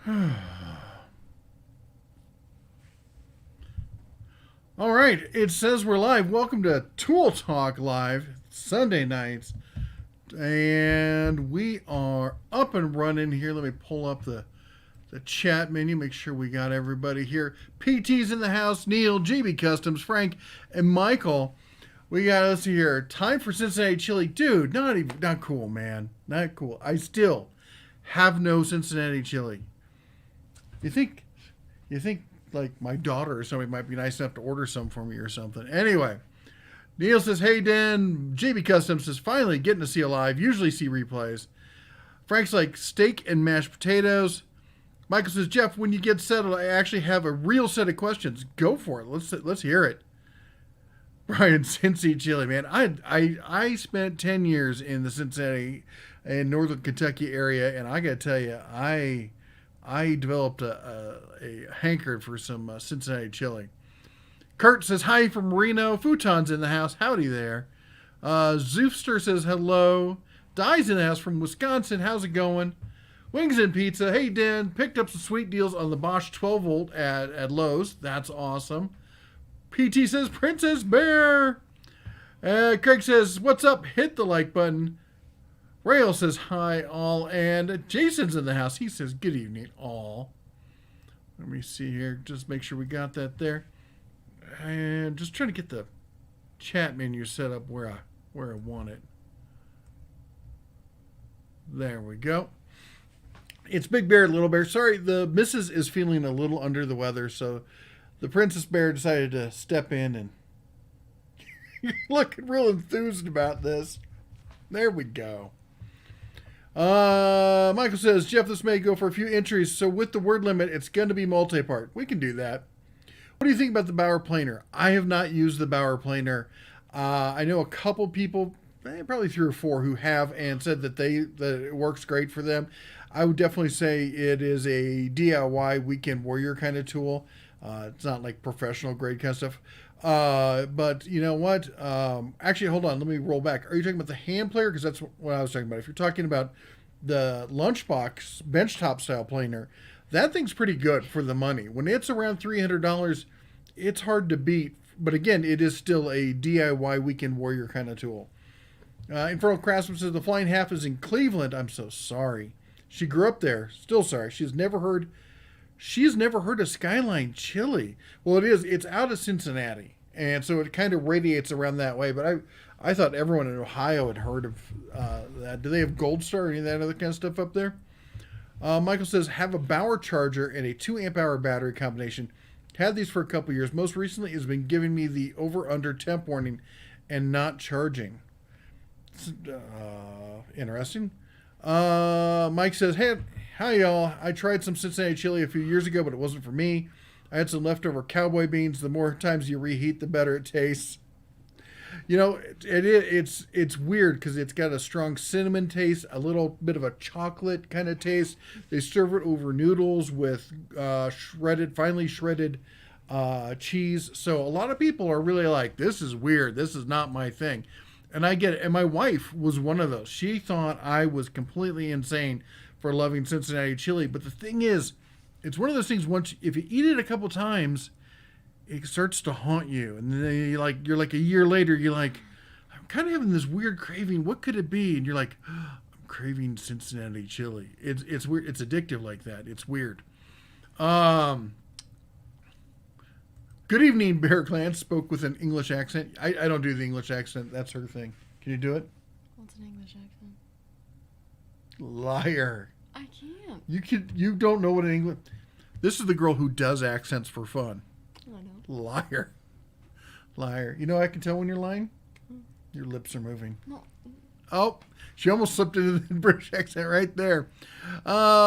All right, it says we're live. Welcome to Tool Talk Live, Sunday nights. And we are up and running here. Let me pull up the chat menu, make sure we got everybody here. PT's in the house, Neil, GB Customs, Frank, and Michael. We got us here. Time for Cincinnati chili. Dude, not cool, man. Not cool. I still have no Cincinnati chili. You think like my daughter or somebody might be nice enough to order some for me or something. Anyway, Neil says, hey, Dan. JB Customs says, finally getting to see a live. Usually see replays. Frank's like, steak and mashed potatoes. Michael says, Jeff, when you get settled, I actually have a real set of questions. Go for it. Let's hear it. Brian, Cincy chili, man. I spent 10 years in the Cincinnati and Northern Kentucky area, and I got to tell you, I developed a hankering for some Cincinnati chili. Kurt says, hi from Reno. Futon's in the house. Howdy there. Zoofster says, hello. Di's in the house from Wisconsin. How's it going? Wings and Pizza. Hey, Dan. Picked up some sweet deals on the Bosch 12 volt at Lowe's. That's awesome. PT says, Princess Bear. Craig says, what's up? Hit the like button. Rail says, hi, all. And Jason's in the house. He says, good evening, all. Let me see here. Just make sure we got that there. And just trying to get the chat menu set up where I want it. There we go. It's Big Bear, Little Bear. Sorry, the missus is feeling a little under the weather, so the Princess Bear decided to step in, and you're looking real enthused about this. There we go. Michael says, Jeff, this may go for a few entries, so with the word limit, it's going to be multi-part. We can do that. What do you think about the Bauer planer? I have not used the Bauer planer. I know a couple people, probably 3 or 4, who have and said that it works great for them. I would definitely say it is a DIY weekend warrior kind of tool. It's not like professional grade kind of stuff. But you know what? Actually, hold on. Let me roll back. Are you talking about the hand player? Because that's what I was talking about. If you're talking about the lunchbox benchtop style planer, that thing's pretty good for the money. When it's around $300, it's hard to beat. But again, it is still a DIY weekend warrior kind of tool. Infernal Craftsman says the Flying Half is in Cleveland. I'm so sorry. She grew up there. Still sorry. She's never heard of Skyline chili. Well, it is. It's out of Cincinnati, and so it kind of radiates around that way. But I thought everyone in Ohio had heard of that. Do they have Gold Star or any of that other kind of stuff up there? Michael says, have a Bauer charger and a 2 amp hour battery combination. Had these for a couple years. Most recently has been giving me the over-under temp warning and not charging. Interesting. Mike says, hey, hi y'all. I tried some Cincinnati chili a few years ago, but it wasn't for me. I had some leftover cowboy beans. The more times you reheat, the better it tastes. You know, it's weird because it's got a strong cinnamon taste, a little bit of a chocolate kind of taste. They serve it over noodles with finely shredded cheese. So a lot of people are really like, this is weird. This is not my thing. And I get it. And my wife was one of those. She thought I was completely insane for loving Cincinnati chili. But the thing is, it's one of those things, if you eat it a couple times, it starts to haunt you. And then you're like a year later, you're like, I'm kind of having this weird craving. What could it be? And you're like, I'm craving Cincinnati chili. It's weird. It's addictive like that. It's weird. Good evening, Bear Clan. Spoke with an English accent. I don't do the English accent. That's her thing. Can you do it? What's an English accent? Liar. I can't. You don't know what an English... This is the girl who does accents for fun. I know. Liar. Liar. You know I can tell when you're lying? Your lips are moving. No. Oh, she almost slipped into the British accent right there.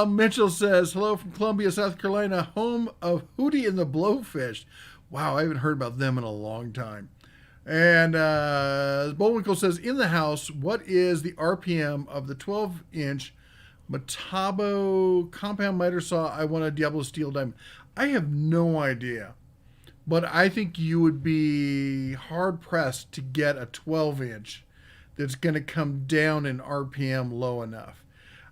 Mitchell says, hello from Columbia, South Carolina, home of Hootie and the Blowfish. Wow, I haven't heard about them in a long time. And Bullwinkle says, in the house, what is the RPM of the 12-inch Metabo compound miter saw? I want a Diablo Steel Diamond. I have no idea. But I think you would be hard-pressed to get a 12-inch that's going to come down in RPM low enough.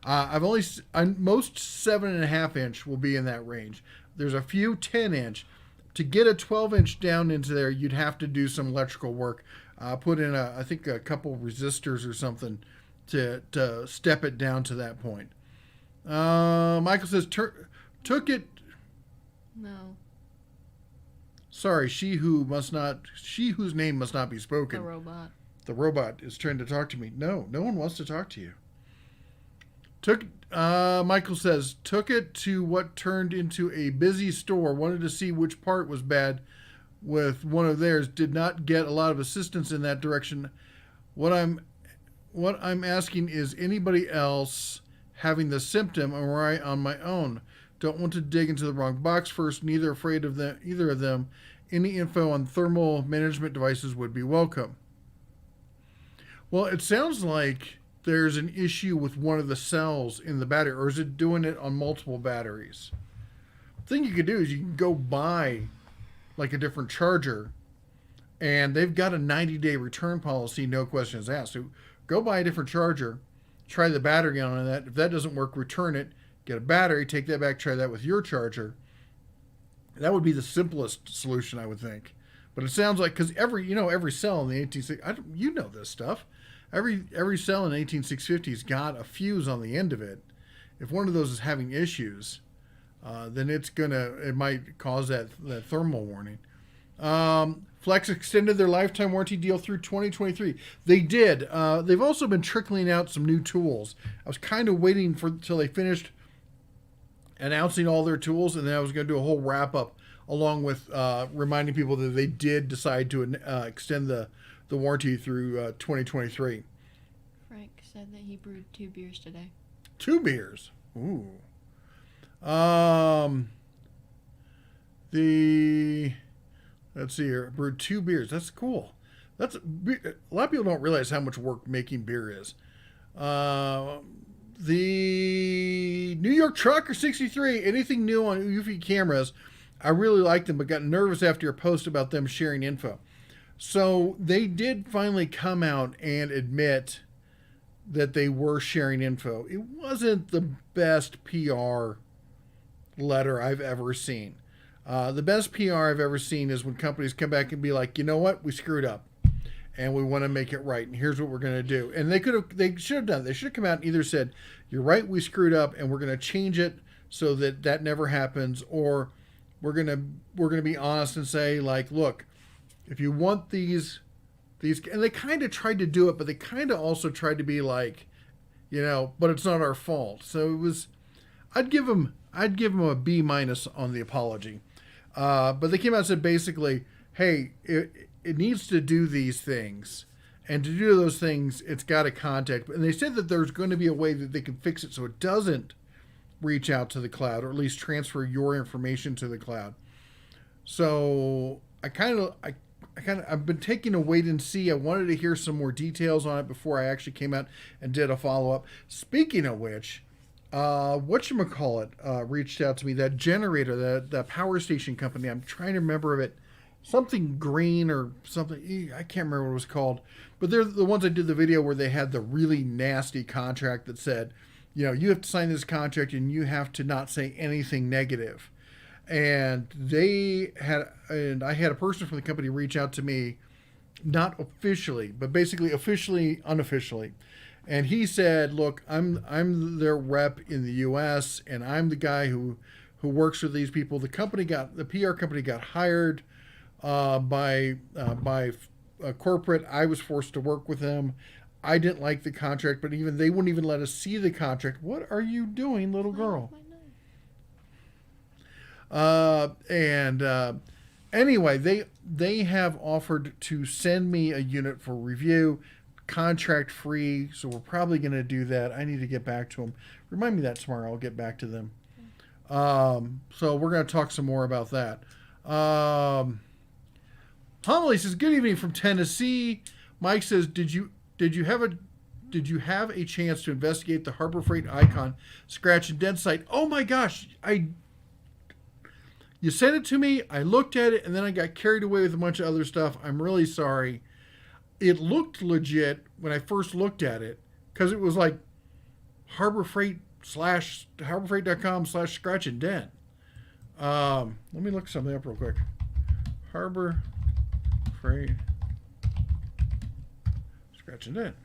Most 7.5 inch will be in that range. There's a few 10 inch. To get a 12 inch down into there, you'd have to do some electrical work. Put in I think a couple resistors or something to step it down to that point. Michael says took it. No. Sorry, she whose name must not be spoken. The robot. The robot is trying to talk to me. No one wants to talk to you. Michael says, took it to what turned into a busy store. Wanted to see which part was bad with one of theirs. Did not get a lot of assistance in that direction. What I'm asking is anybody else having the symptom, or am I on my own? Don't want to dig into the wrong box first. Neither afraid of either of them. Any info on thermal management devices would be welcome. Well, it sounds like there's an issue with one of the cells in the battery, or is it doing it on multiple batteries? The thing you could do is you can go buy like a different charger, and they've got a 90-day return policy, no questions asked. So go buy a different charger, try the battery on that. If that doesn't work, return it, get a battery, take that back, try that with your charger. That would be the simplest solution, I would think. But it sounds like, because every cell in the 1860s, this stuff. Every cell in the 18650's got a fuse on the end of it. If one of those is having issues, then it might cause that thermal warning. Flex extended their lifetime warranty deal through 2023. They did. They've also been trickling out some new tools. I was kind of waiting till they finished announcing all their tools, and then I was going to do a whole wrap up along with reminding people that they did decide to extend the warranty through 2023. Frank said that he brewed 2 beers today. 2 beers. Ooh. Let's see here. Brewed 2 beers. That's cool. A lot of people don't realize how much work making beer is. The New York Trucker 63. Anything new on UV cameras? I really liked them, but got nervous after your post about them sharing info. So they did finally come out and admit that they were sharing info. It wasn't the best PR letter I've ever seen. The best PR I've ever seen is when companies come back and be like, you know what, we screwed up and we want to make it right, and here's what we're going to do. And they should have done it. They should have come out and either said, you're right, we screwed up and we're going to change it so that never happens, or we're going to be honest and say, like, look, if you want these, and they kind of tried to do it, but they kind of also tried to be like, but it's not our fault. So it was, I'd give them a B- on the apology. But they came out and said basically, hey, it needs to do these things, and to do those things, it's got to contact. And they said that there's going to be a way that they can fix it so it doesn't reach out to the cloud, or at least transfer your information to the cloud. So I've been taking a wait and see. I wanted to hear some more details on it before I actually came out and did a follow-up. Speaking of which, whatchamacallit reached out to me, that generator, that power station company. I'm trying to remember of it. Something green or something. I can't remember what it was called. But they're the ones I did the video where they had the really nasty contract that said, you have to sign this contract and you have to not say anything negative. And I had a person from the company reach out to me, not officially, but basically officially, unofficially. And he said, look, I'm their rep in the U.S., and I'm the guy who works with these people. The PR company got hired by a corporate. I was forced to work with them. I didn't like the contract, but they wouldn't even let us see the contract. What are you doing, little girl? Anyway, they have offered to send me a unit for review, contract free. So we're probably going to do that. I need to get back to them. Remind me that tomorrow. I'll get back to them. So we're going to talk some more about that. Homily says, good evening from Tennessee. Mike says, did you have a chance to investigate the Harbor Freight Icon scratch and dent site? Oh my gosh. You sent it to me, I looked at it, and then I got carried away with a bunch of other stuff. I'm really sorry. It looked legit when I first looked at it, because it was like harborfreight.com/scratch and dent. Let me look something up real quick. Harbor Freight scratch and dent.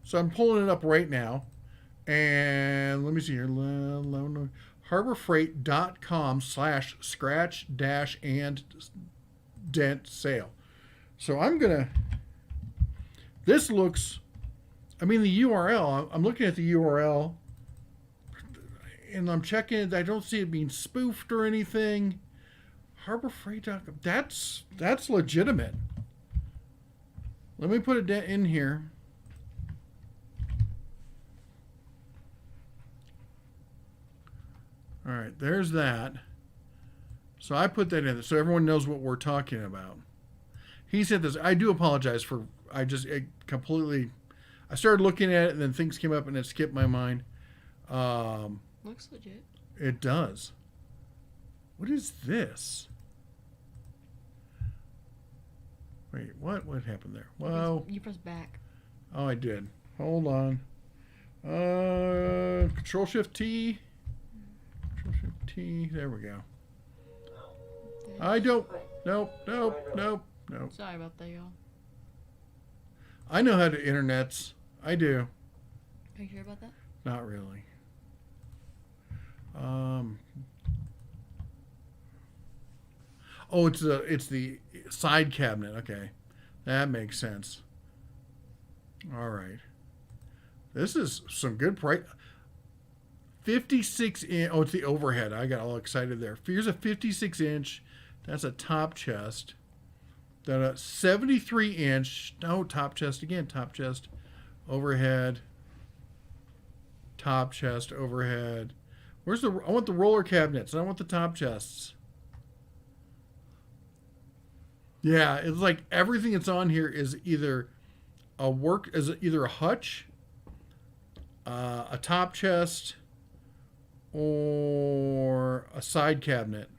So I'm pulling it up right now. And let me see here. harborfreight.com/scratch-and-dent sale. So I'm going to, this looks, I mean, the URL, I'm looking at the URL and I'm checking it. I don't see it being spoofed or anything. Harborfreight.com, that's legitimate. Let me put it in here. All right, there's that. So I put that in so everyone knows what we're talking about. He said this. I do apologize for, I started looking at it and then things came up and it skipped my mind. Looks legit. It does. What is this? Wait, what happened there? Well, You press back. Oh, I did. Hold on. Control Shift T. Control Shift T. There we go. I don't. Nope. Sorry about that, y'all. I know how to internets. I do. Are you sure about that? Not really. Oh, it's the side cabinet. Okay, that makes sense. All right. This is some good price. 56 inch. Oh, it's the overhead. I got all excited there. Here's a 56 inch. That's a top chest. Then a 73 inch. No, top chest again. Top chest. Overhead. Top chest. Overhead. Where's the? I want the roller cabinets. I want the top chests. Yeah, it's like everything that's on here is either either a hutch, a top chest, or a side cabinet,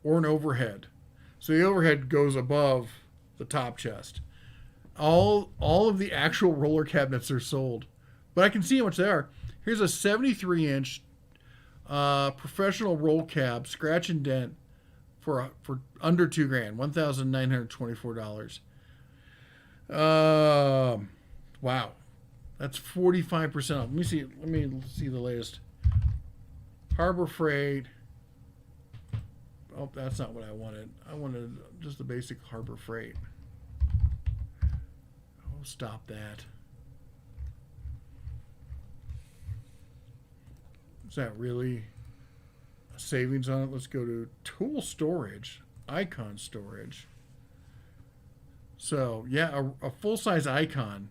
or an overhead. So the overhead goes above the top chest. All of the actual roller cabinets are sold, but I can see how much they are. Here's a 73 inch professional roll cab, scratch and dent, for under $2,000, $1,924. Wow, that's 45% off. Let me see the latest. Harbor Freight. Oh, that's not what I wanted. I wanted just the basic Harbor Freight. Oh, stop that. Is that really a savings on it? Let's go to tool storage, icon storage. So yeah, a full-size icon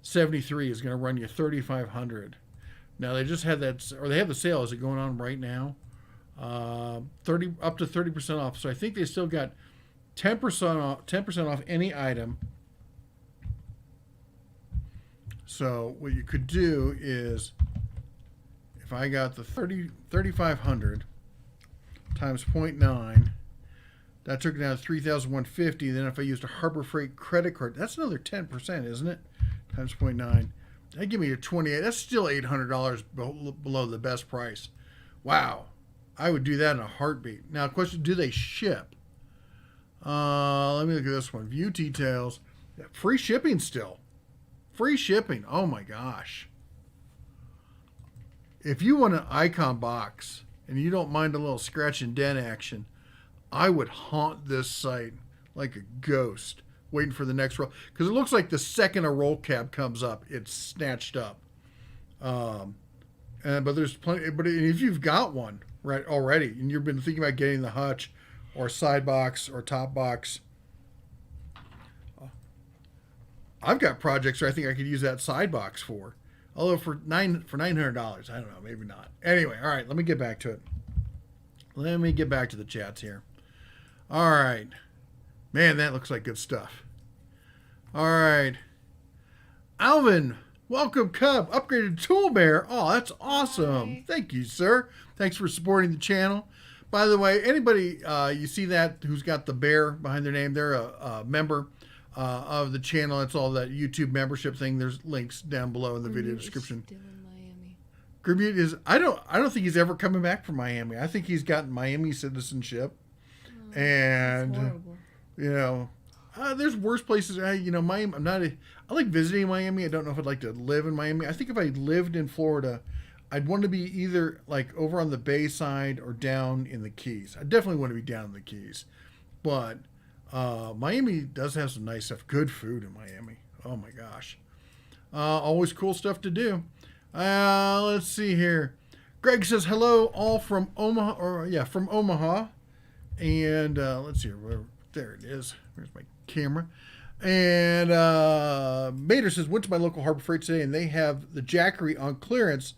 73 is going to run you $3,500. Now they just had that, or they have the sale. Is it going on right now? Up to 30% off. So I think they still got 10% off. 10% off any item. So what you could do is, if I got the 3,500 times 0.9, that took it down to 3,150. Then if I used a Harbor Freight credit card, that's another 10%, isn't it? Times 0.9. That give me a 28. That's still $800 below the best price. Wow. I would do that in a heartbeat. Now, question, do they ship? Let me look at this one. View details. Yeah, free shipping still. Free shipping. Oh my gosh. If you want an icon box and you don't mind a little scratch and dent action, I would haunt this site like a ghost, waiting for the next roll. Because it looks like the second a roll cab comes up, it's snatched up. But there's plenty. But if you've got one right already, and you've been thinking about getting the hutch or side box or top box, I've got projects where I think I could use that side box for. Although for $900, I don't know, maybe not. Anyway, all right, let me get back to it. Let me get back to the chats here. All right. Man, that looks like good stuff. All right. Alvin, welcome, Cub. Upgraded tool bear. Oh, that's awesome. Hi. Thank you, sir. Thanks for supporting the channel. By the way, anybody you see that who's got the bear behind their name, they're a member of the channel. It's all that YouTube membership thing. There's links down below in the video description. Still in Miami. Grimute is I don't think he's ever coming back from Miami. I think he's gotten Miami citizenship. And That's horrible. you know, there's worse places. Miami. I like visiting Miami. I don't know if I'd like to live in Miami. I think if I lived in Florida, I'd want to be either like over on the Bay side or down in the Keys. I definitely want to be down in the Keys, but Miami does have some nice stuff. Good food in Miami. Oh my gosh, always cool stuff to do. Let's see here. Greg says hello, all from Omaha, from Omaha. And let's see here. There it is. Where's my camera? And Mater says, went to my local Harbor Freight today, and they have the Jackery on clearance.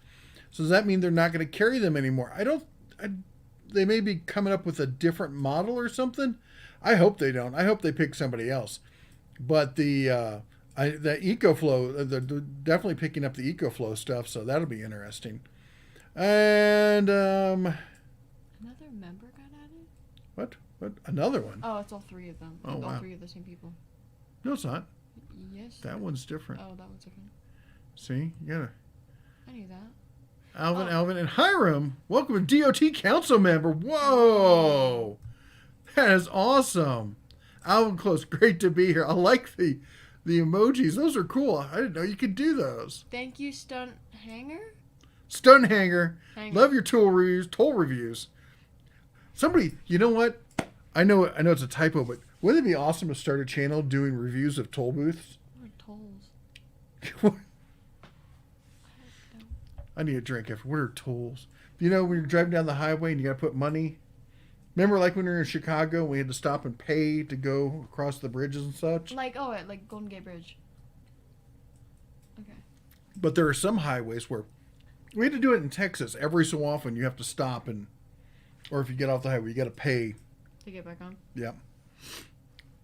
So does that mean they're not going to carry them anymore? They may be coming up with a different model or something. I hope they don't. I hope they pick somebody else. But the EcoFlow, they're definitely picking up the EcoFlow stuff, so that'll be interesting. And Another member got added? What? Another one? Oh, it's all three of them. Oh, all wow. three of the same people. No, it's not. Yes. That one's different. Oh, that one's different. See? You gotta... I knew that. Alvin, and Hiram. Welcome to DOT Council member. Whoa! That is awesome. Alvin Close, great to be here. I like the emojis. Those are cool. I didn't know you could do those. Thank you, Stunt Hanger. Stun Hanger. Love your toll reviews. Somebody, you know what? I know it's a typo, but wouldn't it be awesome to start a channel doing reviews of toll booths? What are tolls? I need a drink after. What are tolls? You know, when you're driving down the highway and you got to put money. Remember, like when we were in Chicago, we had to stop and pay to go across the bridges and such. Like Golden Gate Bridge. Okay. But there are some highways where we had to do it in Texas. Every so often, you have to stop or if you get off the highway, you got to pay to get back on. Yeah.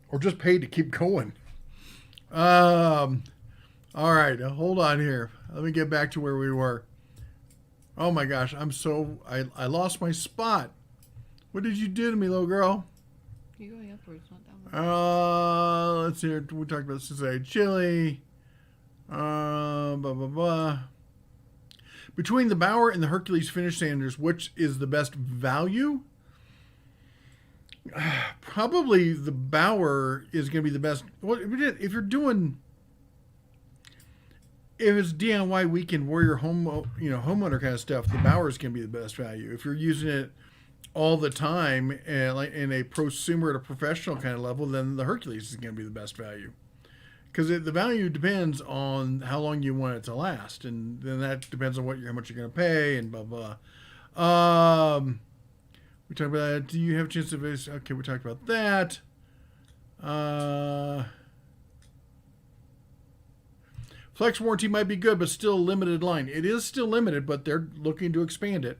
Or just pay to keep going. All right, hold on here. Let me get back to where we were. Oh my gosh, I lost my spot. What did you do to me, little girl? You're going upwards, not downwards. Let's see here. We talked about Cincinnati chili. Blah, blah, blah. Between the Bauer and the Hercules finish sanders, which is the best value? Probably the Bauer is going to be the best. Well, if you're doing... If it's DIY weekend warrior homeowner kind of stuff, the Bauer is going to be the best value. If you're using it all the time and like in a prosumer at a professional kind of level, then the Hercules is going to be the best value. Because the value depends on how long you want it to last, and then that depends on how much you're going to pay and blah blah. We talked about that. Do you have a chance to? Okay, we talked about that. Flex warranty might be good, but still a limited line. It is still limited, but they're looking to expand it.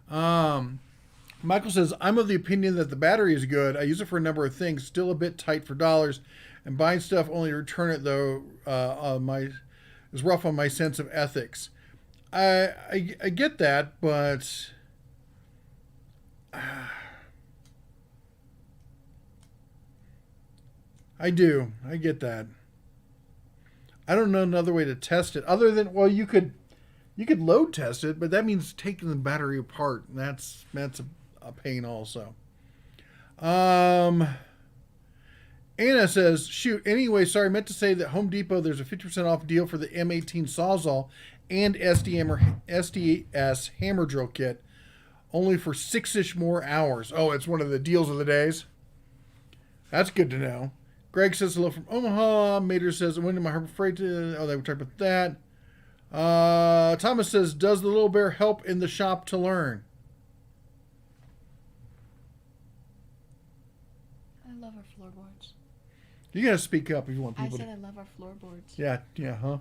Michael says, I'm of the opinion that the battery is good. I use it for a number of things. Still a bit tight for dollars. And buying stuff only to return it, though, is rough on my sense of ethics. I get that, but... I do. I get that. I don't know another way to test it other than, well, you could load test it, but that means taking the battery apart, and that's a pain also. Anna says, shoot, anyway, sorry, meant to say that Home Depot, there's a 50% off deal for the M18 Sawzall and SDS hammer drill kit, only for 6-ish more hours. Oh, it's one of the deals of the days. That's good to know. Greg says hello from Omaha. Mater says, I went to my Harbor Freight. They were talking about that. Thomas says, does the little bear help in the shop to learn? I love our floorboards. You got to speak up if you want people I love our floorboards. Yeah, huh?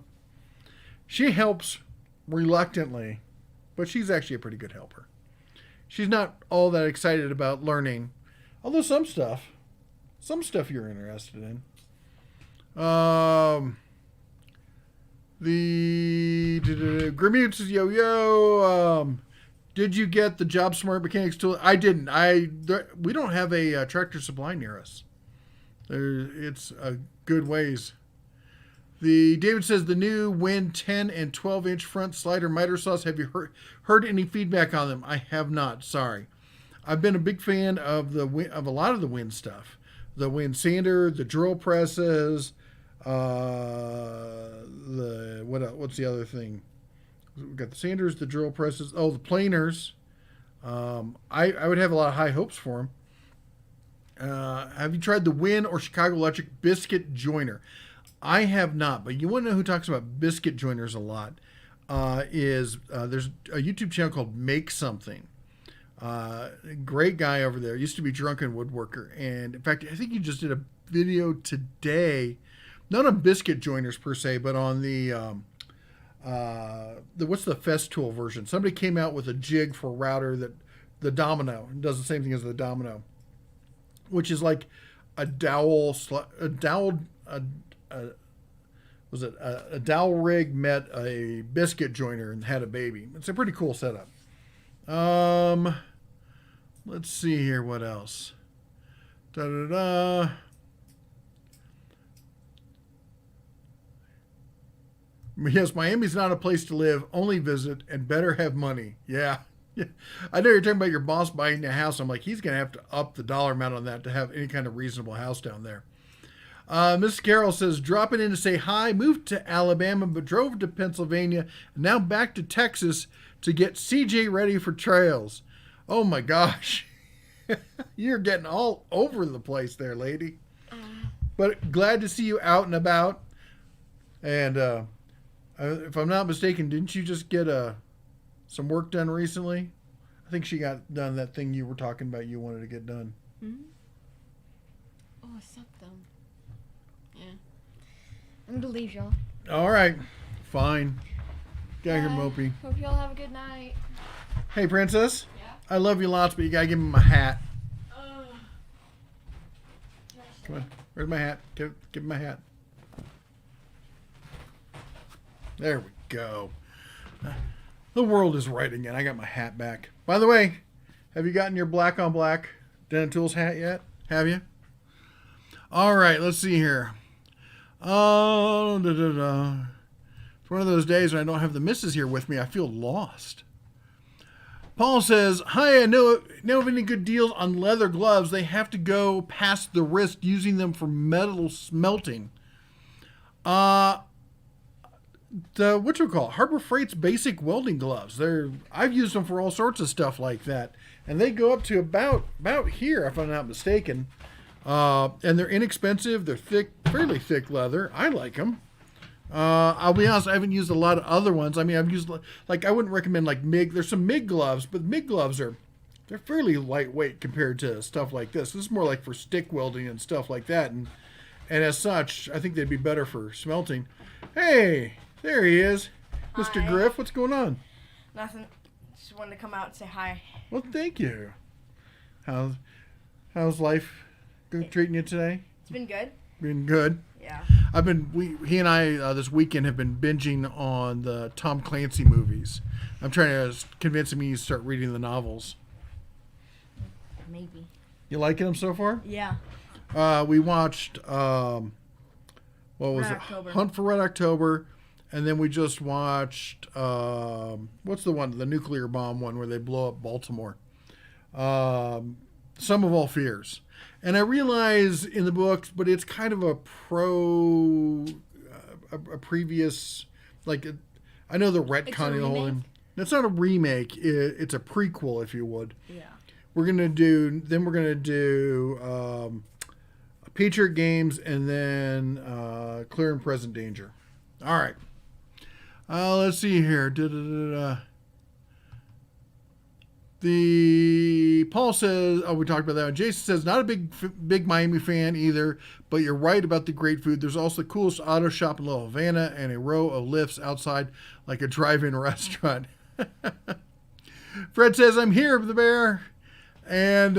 She helps reluctantly, but she's actually a pretty good helper. She's not all that excited about learning, although some stuff you're interested in. The Grimute says, yo, Did you get the Job Smart Mechanics tool? I didn't. We don't have a Tractor Supply near us. It's a good ways. David says the new Win 10 and 12-inch front slider miter saws. Have you heard any feedback on them? I have not. Sorry. I've been a big fan of a lot of the Win stuff. The Win sander, the drill presses, what's the other thing? We've got the sanders, the drill presses. Oh, the planers. I would have a lot of high hopes for them. Have you tried the Win or Chicago Electric biscuit joiner? I have not, but you want to know who talks about biscuit joiners a lot? There's a YouTube channel called Make Something. Great guy over there. Used to be Drunken Woodworker, and in fact, I think he just did a video today, not on biscuit joiners per se, but on the what's the Festool version? Somebody came out with a jig for a router that the Domino does the same thing as the Domino, which is like a dowel rig met a biscuit joiner and had a baby. It's a pretty cool setup. Let's see here. What else? Yes, Miami's not a place to live. Only visit and better have money. Yeah. I know you're talking about your boss buying a house. I'm like, he's going to have to up the dollar amount on that to have any kind of reasonable house down there. Miss Carroll says, dropping in to say hi, moved to Alabama, but drove to Pennsylvania, and now back to Texas to get CJ ready for trails. Oh my gosh. You're getting all over the place there, lady. But glad to see you out and about. And if I'm not mistaken, didn't you just get some work done recently? I think she got done that thing you were talking about you wanted to get done. Mm-hmm. Oh, something. Yeah. I'm going to leave y'all. All right. Fine. Get out here, Mopey. Hope y'all have a good night. Hey, Princess. Yeah? I love you lots, but you got to give me my hat. Come on. Where's my hat? Give me my hat. There we go. The world is right again. I got my hat back. By the way, have you gotten your black on black Den Tools hat yet? Have you? All right, let's see here. Oh, It's one of those days when I don't have the missus here with me. I feel lost. Paul says, hi, I know of any good deals on leather gloves. They have to go past the wrist using them for metal smelting. Harbor Freight's basic welding gloves. I've used them for all sorts of stuff like that. And they go up to about here, if I'm not mistaken. And they're inexpensive. They're thick, fairly thick leather. I like them. I'll be honest, I haven't used a lot of other ones. I mean, I've used, I wouldn't recommend MIG. There's some MIG gloves, but MIG gloves they're fairly lightweight compared to stuff like this. This is more like for stick welding and stuff like that. And as such, I think they'd be better for smelting. Hey, there he is. Hi. Mr. Griff, what's going on? Nothing. Just wanted to come out and say hi. Well, thank you. How's life treating you today? It's been good. Been good. Yeah. He and I this weekend have been binging on the Tom Clancy movies. I'm trying to convince him he needs to start reading the novels. Maybe. You liking them so far? Yeah. We watched what was Red it? October. Hunt for Red October, and then we just watched what's the one? The nuclear bomb one where they blow up Baltimore. Sum of All Fears. And I realize in the books, but it's kind of a previous, I know the retconning the whole thing. It's not a remake. It's a prequel, if you would. Yeah. We're gonna do Patriot Games and then Clear and Present Danger. All right. Let's see here. Paul says, we talked about that one. Jason says, not a big Miami fan either, but you're right about the great food. There's also the coolest auto shop in Little Havana and a row of lifts outside like a drive-in restaurant. Fred says, I'm here, the bear. And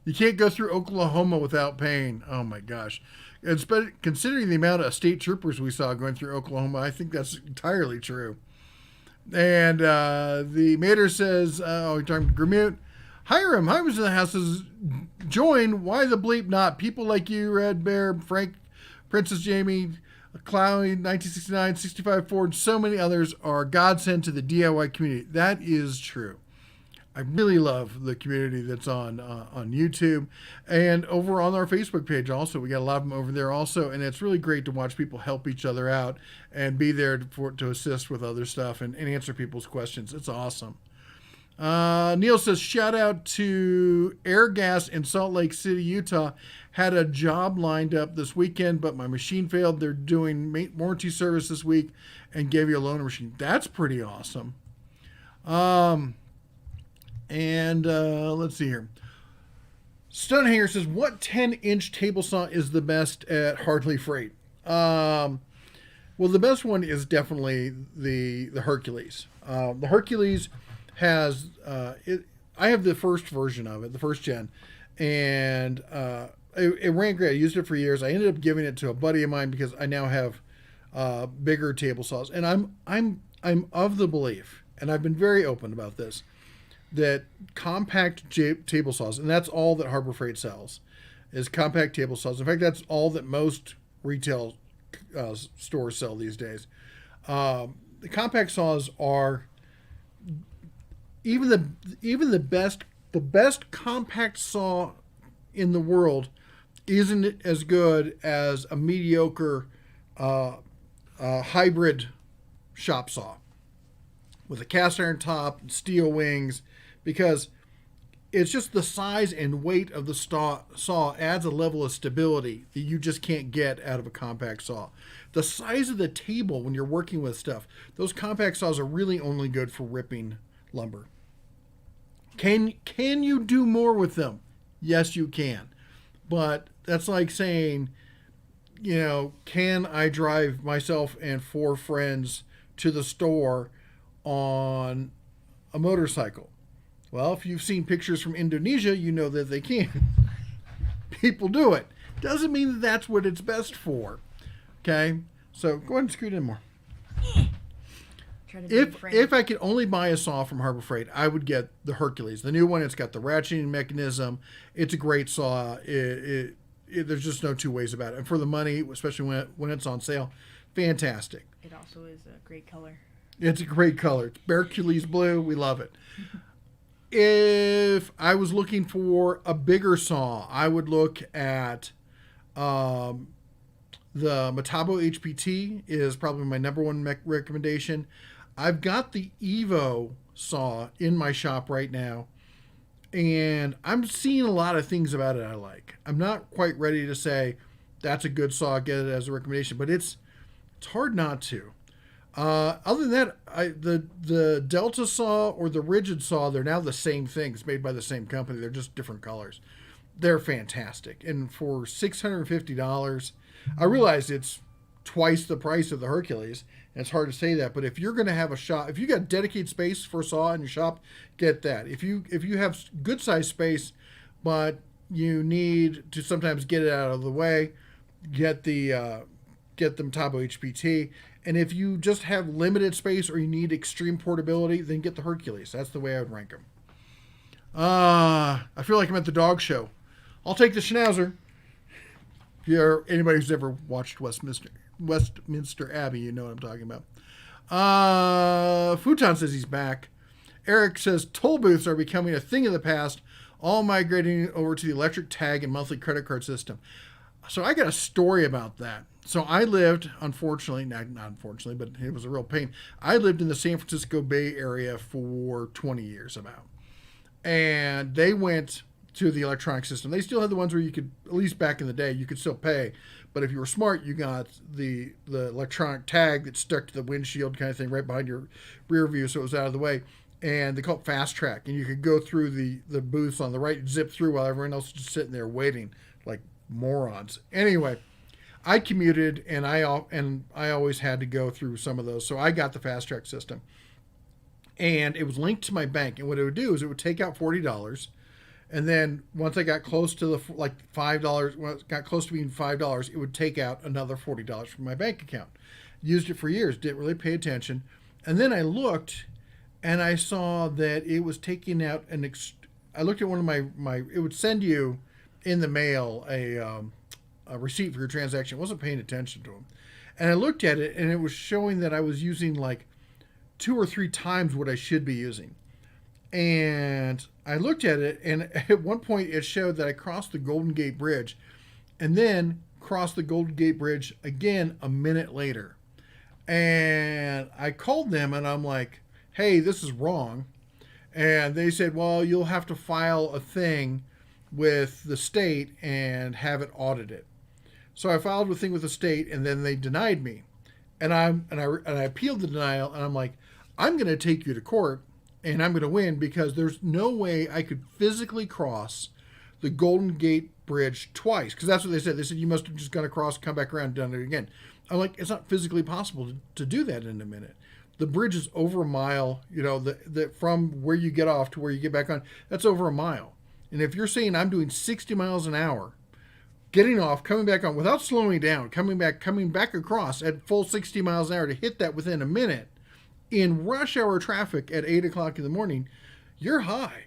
you can't go through Oklahoma without paying. Oh, my gosh. Considering the amount of state troopers we saw going through Oklahoma, I think that's entirely true. And the mater says, oh, you're talking to Grimute. Hiram, I was in the houses. Join. Why the bleep not? People like you, Red Bear, Frank, Princess Jamie, Clowney, 1969, 65 Ford, so many others are a godsend to the DIY community. That is true. I really love the community that's on YouTube and over on our Facebook page also. We got a lot of them over there also, and it's really great to watch people help each other out and be there to assist with other stuff and answer people's questions. It's awesome. Neil says, shout out to Air Gas in Salt Lake City, Utah. Had a job lined up this weekend, but my machine failed. They're doing warranty service this week and gave you a loaner machine. That's pretty awesome. Let's see here. Stunhanger says, what 10-inch table saw is the best at Hardly Freight? Well, the best one is definitely the Hercules. The Hercules has I have the first version of it, the first gen, and it ran great. I used it for years. I ended up giving it to a buddy of mine because I now have bigger table saws, and I'm of the belief, and I've been very open about this, that compact table saws, and that's all that Harbor Freight sells, is compact table saws. In fact, that's all that most retail stores sell these days. The compact saws are even the best compact saw in the world isn't as good as a mediocre hybrid shop saw with a cast iron top and steel wings, because it's just the size and weight of the saw adds a level of stability that you just can't get out of a compact saw. The size of the table when you're working with stuff, those compact saws are really only good for ripping lumber. Can you do more with them? Yes, you can. But that's like saying, can I drive myself and 4 friends to the store on a motorcycle? Well, if you've seen pictures from Indonesia, you know that they can. People do it. Doesn't mean that that's what it's best for. Okay? So go ahead and scoot in more. If I could only buy a saw from Harbor Freight, I would get the Hercules. The new one, it's got the ratcheting mechanism. It's a great saw. There's just no two ways about it. And for the money, especially when it's on sale, fantastic. It also is a great color. It's a great color. It's Hercules blue. We love it. If I was looking for a bigger saw, I would look at the Metabo HPT is probably my number one recommendation. I've got the Evo saw in my shop right now, and I'm seeing a lot of things about it I like. I'm not quite ready to say that's a good saw, get it as a recommendation, but it's hard not to. Other than that, the Delta saw or the rigid saw, they're now the same thing. It's made by the same company. They're just different colors. They're fantastic. And for $650, I realize it's twice the price of the Hercules. And it's hard to say that, but if you're going to have a shop, if you got dedicated space for a saw in your shop, get that. If you have good size space, but you need to sometimes get it out of the way, get the Metabo HPT. And if you just have limited space or you need extreme portability, then get the Hercules. That's the way I would rank them. I feel like I'm at the dog show. I'll take the Schnauzer. If you're anybody who's ever watched Westminster Abbey, you know what I'm talking about. Futon says he's back. Eric says toll booths are becoming a thing of the past, all migrating over to the electric tag and monthly credit card system. So I got a story about that. So I lived, unfortunately, not unfortunately, but it was a real pain. I lived in the San Francisco Bay Area for 20 years about. And they went to the electronic system. They still had the ones where you could, at least back in the day, you could still pay. But if you were smart, you got the electronic tag that stuck to the windshield kind of thing right behind your rear view so it was out of the way. And they call it Fast Track. And you could go through the booths on the right, zip through while everyone else is just sitting there waiting like morons. Anyway, I commuted, and I always had to go through some of those. So I got the Fast Track system. And it was linked to my bank. And what it would do is it would take out $40. And then once I got close to the $5, when it got close to being $5, it would take out another $40 from my bank account. Used it for years, didn't really pay attention. And then I looked, and I saw that it was taking out I looked at one of my. It would send you in the mail a receipt for your transaction. I wasn't paying attention to them, and I looked at it, and it was showing that I was using like 2 or 3 times what I should be using. And I looked at it, and at one point it showed that I crossed the Golden Gate Bridge, and then crossed the Golden Gate Bridge again a minute later. And I called them, and I'm like, "Hey, this is wrong." And they said, "Well, you'll have to file a thing with the state and have it audited." So I filed a thing with the state, and then they denied me. And I appealed the denial, and I'm like, "I'm going to take you to court, and I'm going to win, because there's no way I could physically cross the Golden Gate Bridge twice." Because that's what they said. They said, "You must have just gone across, come back around, and done it again." I'm like, "It's not physically possible to do that in a minute. The bridge is over a mile, from where you get off to where you get back on, that's over a mile. And if you're saying I'm doing 60 miles an hour, getting off, coming back on without slowing down, coming back across at full 60 miles an hour to hit that within a minute in rush hour traffic at 8 o'clock in the morning, you're high."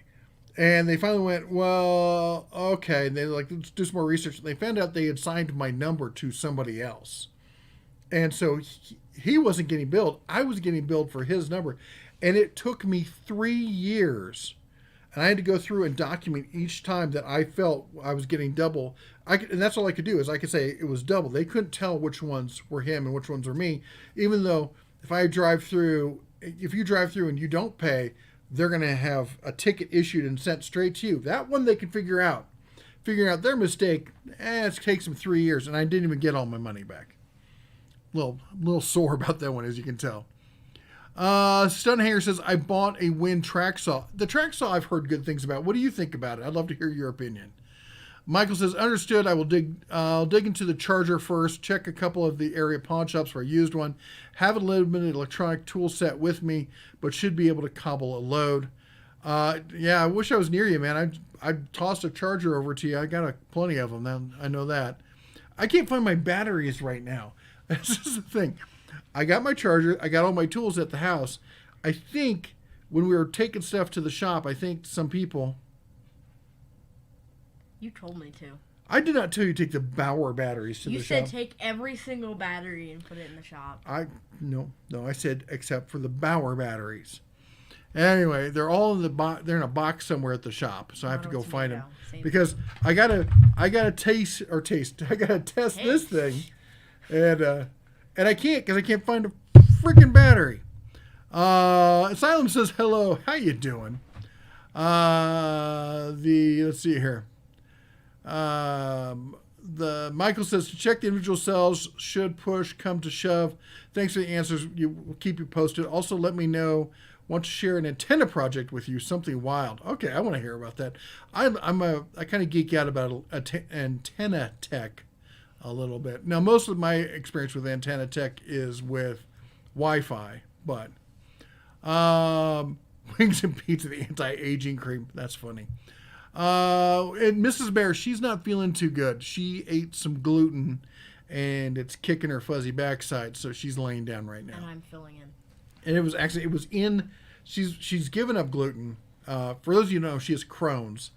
And they finally went, "Well, okay." And they like, "Let's do some more research." They found out they had signed my number to somebody else. And so he wasn't getting billed. I was getting billed for his number. And it took me 3 years. And I had to go through and document each time that I felt I was getting double. And that's all I could do, is I could say it was double. They couldn't tell which ones were him and which ones were me. Even though if you drive through and you don't pay, they're going to have a ticket issued and sent straight to you. That one they can figure out. Figuring out their mistake, it takes them 3 years. And I didn't even get all my money back. Little sore about that one, as you can tell. Stunhanger says, "I bought a Win track saw." The track saw I've heard good things about. What do you think about it? I'd love to hear your opinion. Michael says, "Understood. I'll dig into the charger first, check a couple of the area pawn shops where I used one, have a limited electronic tool set with me, but should be able to cobble a load." Yeah, I wish I was near you, man. I'd toss a charger over to you. I got plenty of them. I know that. I can't find my batteries right now. This is the thing. I got my charger. I got all my tools at the house. I think when we were taking stuff to the shop, I think some people... You told me to. I did not tell you to take the Bauer batteries to the shop. You said take every single battery and put it in the shop. No, I said except for the Bauer batteries. Anyway, they're all in they're in a box somewhere at the shop, so I have to go find them because I gotta test this thing, and I can't because I can't find a freaking battery. Asylum says hello. How you doing? Let's see here. The Michael says to check the individual cells should push come to shove. Thanks for the answers. We'll keep you posted. Also, let me know. Want to share an antenna project with you? Something wild. Okay, I want to hear about that. I kind of geek out about antenna tech a little bit. Now, most of my experience with antenna tech is with Wi-Fi, but wings and pizza, the anti-aging cream. That's funny. And Mrs. Bear, she's not feeling too good. She ate some gluten, and it's kicking her fuzzy backside, so she's laying down right now. And I'm filling in. And it was in. She's given up gluten. For those of you who know, she has Crohn's,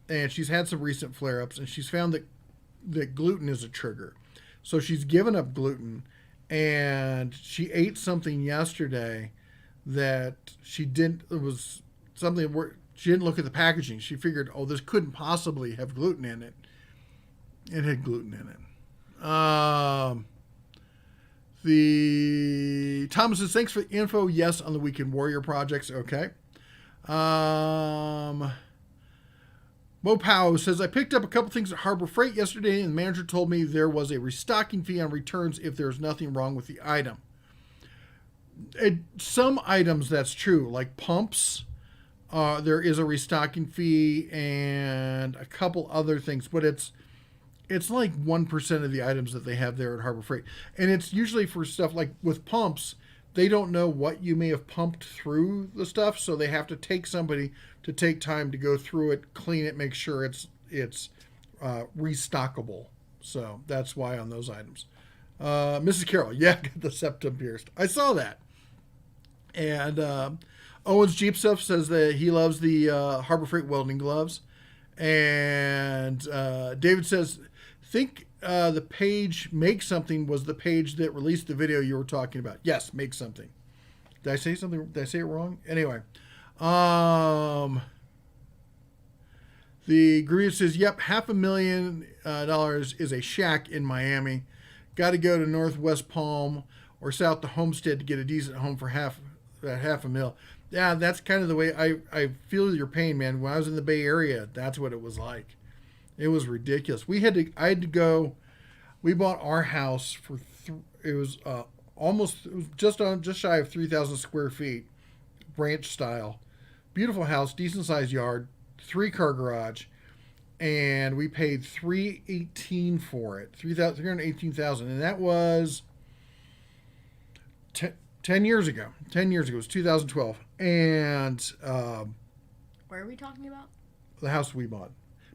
and she's had some recent flare-ups, and she's found that gluten is a trigger. So she's given up gluten, and she ate something yesterday that she didn't. It was something where she didn't look at the packaging. She figured, oh, this couldn't possibly have gluten in it. It had gluten in it. The Thomas says, thanks for the info. Yes, on the Weekend Warrior projects. Okay. Mo Powell says, I picked up a couple things at Harbor Freight yesterday, and the manager told me there was a restocking fee on returns if there's nothing wrong with the item. Some items, that's true, like pumps. There is a restocking fee and a couple other things, but it's like 1% of the items that they have there at Harbor Freight. And it's usually for stuff like with pumps, they don't know what you may have pumped through the stuff, so they have to take somebody to take time to go through it, clean it, make sure it's restockable. So that's why on those items. Mrs. Carroll, yeah, got the septum pierced. I saw that. And Owen's Jeep Stuff says that he loves the Harbor Freight welding gloves. And David says, think the page Make Something was the page that released the video you were talking about. Yes, Make Something. Did I say something? Did I say it wrong? Anyway. The Groove says, yep, $500,000 is a shack in Miami. Got to go to Northwest Palm or south to Homestead to get a decent home for half a mil. Yeah, that's kind of the way I feel your pain, man. When I was in the Bay Area, that's what it was like. It was ridiculous. I had to go. We bought our house for it was just shy of 3,000 square feet, ranch style, beautiful house, decent sized yard, 3-car garage, and we paid $318 for it, $318,000, and that was 10 years ago. 10 years ago, it was 2012, and Where are we talking about? the house we bought,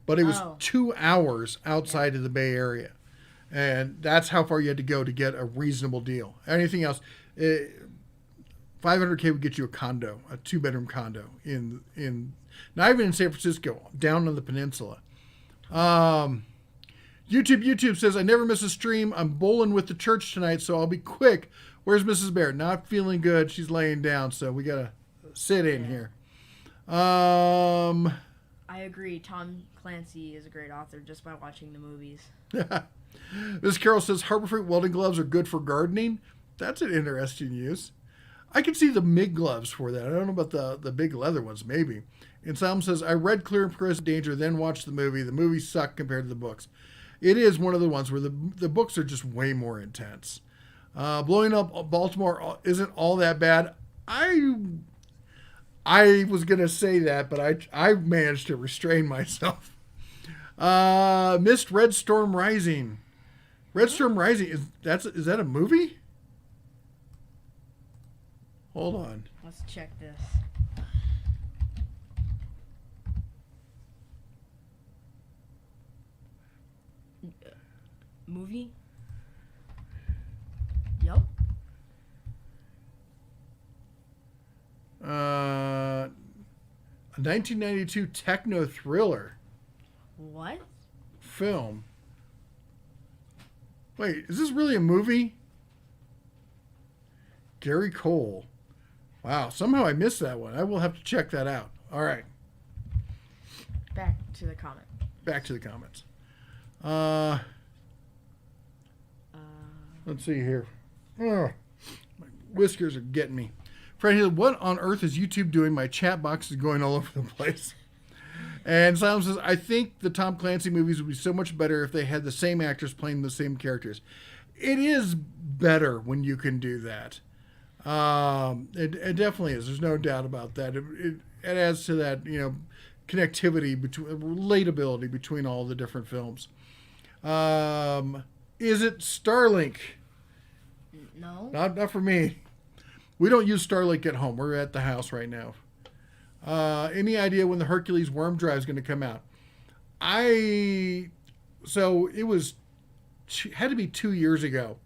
but it was Oh. 2 hours outside of the Bay Area, and that's how far you had to go to get a reasonable deal. Anything else, $500K would get you a condo, a 2-bedroom condo in not even in San Francisco, down on the peninsula. YouTube says, I never miss a stream. I'm bowling with the church tonight, so I'll be quick. Where's Mrs. Bear? Not feeling good. She's laying down, so we got to sit in here. I agree. Tom Clancy is a great author just by watching the movies. Miss Carol says, Harbor Freight welding gloves are good for gardening. That's an interesting use. I can see the MIG gloves for that. I don't know about the big leather ones, maybe. And Sam says, I read Clear and Progressive Danger, then watched the movie. The movie sucked compared to the books. It is one of the ones where the books are just way more intense. Blowing up Baltimore isn't all that bad. I was going to say that, but I managed to restrain myself. Missed Red Storm Rising. Red Storm Rising, is that a movie? Hold on. Let's check this. Movie? Yup. A 1992 techno thriller What? film. Wait, is this really a movie? Gary Cole. Wow, somehow I missed that one. I will have to check that out. All right, Back to the comment. back to the comments. Let's see here. Oh, my whiskers are getting me. Fred Hill, what on earth is YouTube doing? My chat box is going all over the place. And Silent says, I think the Tom Clancy movies would be so much better if they had the same actors playing the same characters. It is better when you can do that. It definitely is. There's no doubt about that. It adds to that, connectivity, relatability between all the different films. Is it Starlink? No. Not for me. We don't use Starlink at home. We're at the house right now. Any idea when the Hercules worm drive is going to come out? So it had to be 2 years ago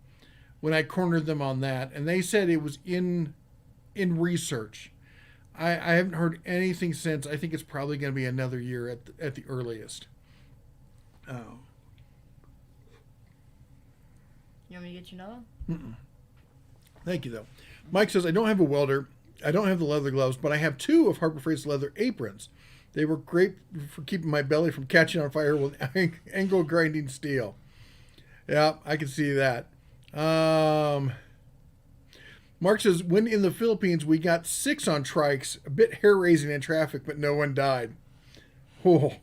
when I cornered them on that, and they said it was in research. I haven't heard anything since. I think it's probably going to be another year at the earliest. Oh. You want me to get you another? Thank you, though. Mike says, I don't have a welder. I don't have the leather gloves, but I have 2 of Harbor Freight's leather aprons. They were great for keeping my belly from catching on fire with angle grinding steel. Yeah, I can see that. Mark says, when in the Philippines, we got 6 on trikes, a bit hair-raising in traffic, but no one died. Oh.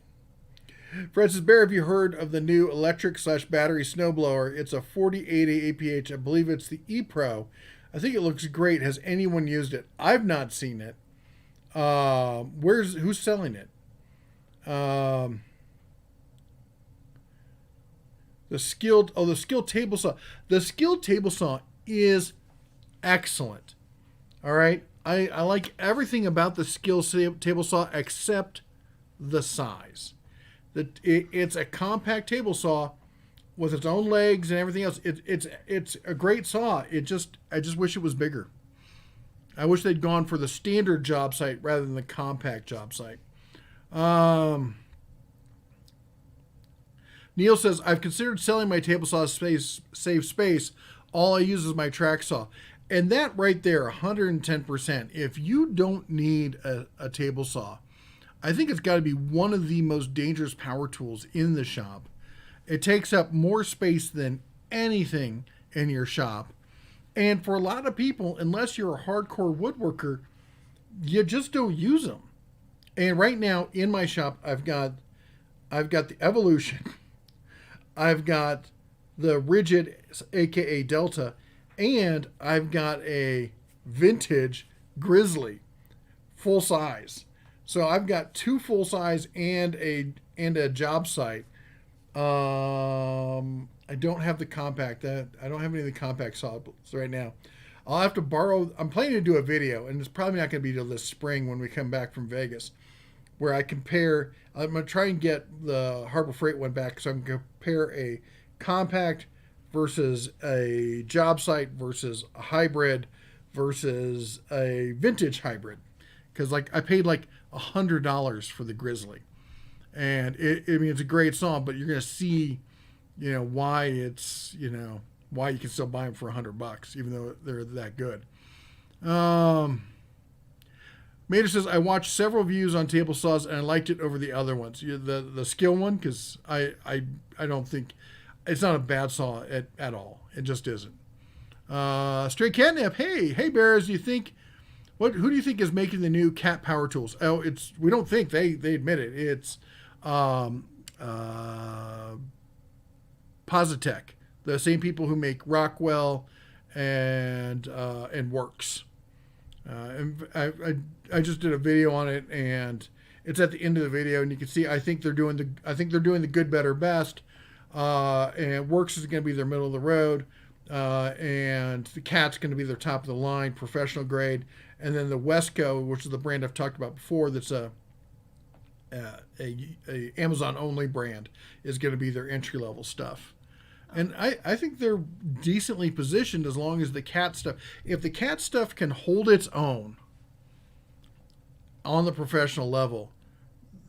Francis Bear, have you heard of the new electric/battery snowblower? It's a 4080 APH. I believe it's the E-Pro. I think it looks great. Has anyone used it? I've not seen it. Who's selling it? The skilled table saw. The skilled table saw is excellent. All right. I like everything about the skilled table saw except the size. It's a compact table saw with its own legs and everything else. It's a great saw. I just wish it was bigger. I wish they'd gone for the standard job site rather than the compact job site. Neil says, I've considered selling my table saw to save space. All I use is my track saw. And that right there, 110%. If you don't need a table saw, I think it's got to be one of the most dangerous power tools in the shop. It takes up more space than anything in your shop. And for a lot of people, unless you're a hardcore woodworker, you just don't use them. And right now in my shop, I've got the Evolution. I've got the Rigid, aka Delta, and I've got a vintage Grizzly, full size. So I've got 2 full size and a job site. I don't have the compact. I don't have any of the compact saws right now. I'll have to borrow. I'm planning to do a video, and it's probably not going to be till this spring when we come back from Vegas, where I compare. I'm going to try and get the Harbor Freight one back so I can compare a compact versus a job site versus a hybrid versus a vintage hybrid. Because like I paid like $100 for the Grizzly, and it's a great saw, but you're going to see, why it's, why you can still buy them for $100, even though they're that good. Mater says, I watched several views on table saws and I liked it over the other ones. The skill one, because I don't think it's not a bad saw at all. It just isn't. Straight Catnip, hey Bears, who do you think is making the new cat power tools? Oh, we don't think, they admit it. It's Positech, the same people who make Rockwell and Works. And I just did a video on it, and it's at the end of the video, and you can see I think they're doing the good, better, best, and Works is going to be their middle of the road, and the Cat's going to be their top of the line, professional grade, and then the Wesco, which is the brand I've talked about before, that's a Amazon only brand, is going to be their entry level stuff. And I think they're decently positioned as long as the Cat stuff. If the Cat stuff can hold its own on the professional level,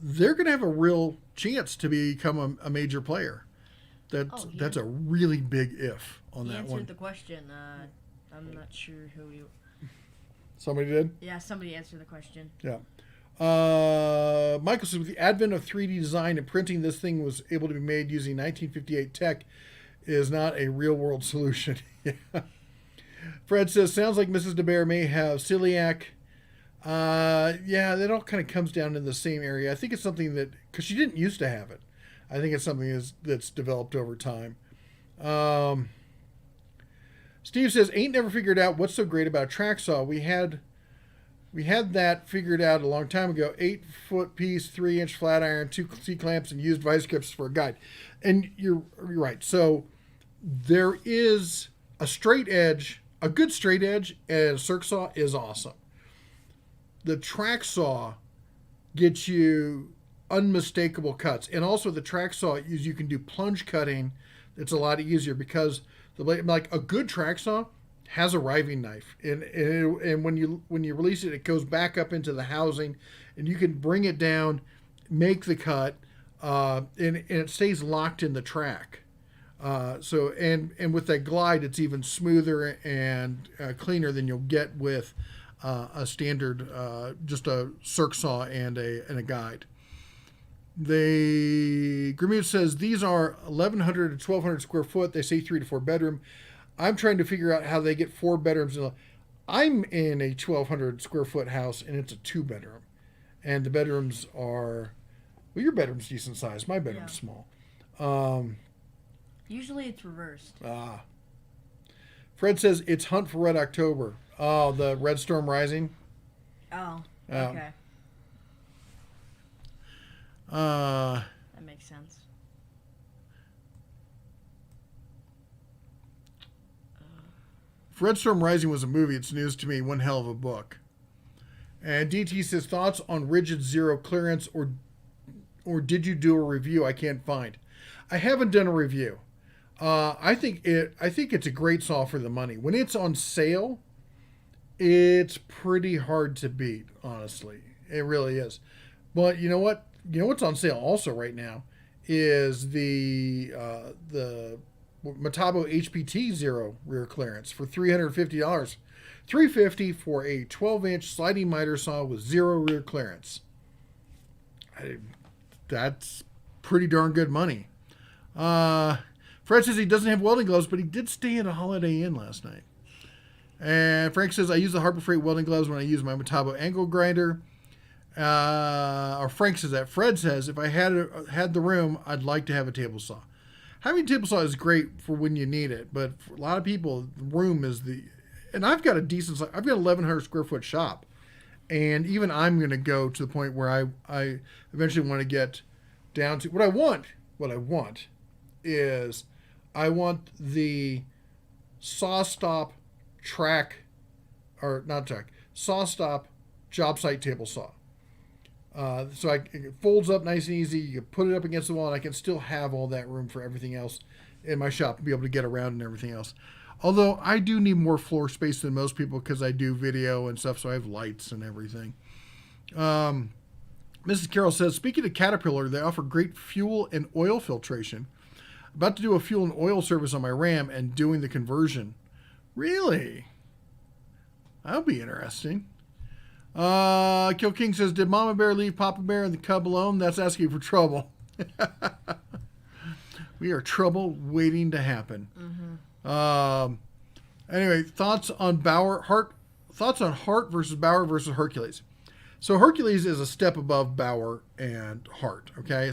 they're going to have a real chance to become a major player. That's a really big if on that one. He answered the question. I'm not sure who you... Somebody did? Yeah, somebody answered the question. Yeah. Michael says, with the advent of 3D design and printing, this thing was able to be made using 1958 tech is not a real-world solution. Yeah. Fred says, sounds like Mrs. DeBear may have celiac. Yeah, that all kind of comes down in the same area. I think it's something that, because she didn't used to have it. I think it's something that's developed over time. Steve says, ain't never figured out what's so great about a track saw. We had that figured out a long time ago. 8-foot piece, 3-inch flat iron, 2 C-clamps, and used vice grips for a guide. And you're right. So there is a straight edge, a good straight edge, and a circ saw is awesome. The track saw gets you unmistakable cuts. And also the track saw, you can do plunge cutting. It's a lot easier because like a good track saw has a riving knife, and when you release it, it goes back up into the housing, and you can bring it down, make the cut, and it stays locked in the track. So with that glide, it's even smoother and cleaner than you'll get with a standard, just a circ saw and a guide. Grimute says these are 1,100 to 1,200 square foot. They say 3 to 4 bedroom. I'm trying to figure out how they get 4 bedrooms. I'm in a 1,200 square foot house, and it's a 2-bedroom. And the bedrooms are, well, your bedroom's decent size. My bedroom's small. Usually it's reversed. Fred says it's Hunt for Red October. Oh, the Red Storm Rising? Oh, okay. That makes sense. Red Storm Rising was a movie. It's news to me. One hell of a book. And DT says, thoughts on Rigid Zero clearance, or did you do a review? I can't find. I haven't done a review. I think it's a great saw for the money. When it's on sale, It's pretty hard to beat, honestly. It really is. But you know what? You know what's on sale also right now is the Metabo HPT Zero rear clearance for $350. $350 for a 12-inch sliding miter saw with zero rear clearance. That's pretty darn good money. Fred says he doesn't have welding gloves, but he did stay at a Holiday Inn last night. And Frank says, I use the Harbor Freight welding gloves when I use my Metabo angle grinder. Or Frank says that. Fred says, if I had the room, I'd like to have a table saw. Having a table saw is great for when you need it, but for a lot of people, the room is the... And I've got a decent... I've got an 1,100 square foot shop. And even I'm going to go to the point where I eventually want to get down to... What I want is I want the saw stop track... Or not track. Saw stop job site table saw. So it folds up nice and easy. You can put it up against the wall, and I can still have all that room for everything else in my shop and be able to get around and everything else. Although I do need more floor space than most people because I do video and stuff, so I have lights and everything. Mrs. Carroll says, speaking of Caterpillar, they offer great fuel and oil filtration. About to do a fuel and oil service on my Ram and doing the conversion. Really? That'll be interesting. Kill King says, did Mama Bear leave Papa Bear and the cub alone? That's asking for trouble. We are trouble waiting to happen. Mm-hmm. Anyway, thoughts on Hart versus Bauer versus Hercules. So Hercules is a step above Bauer and Hart, okay?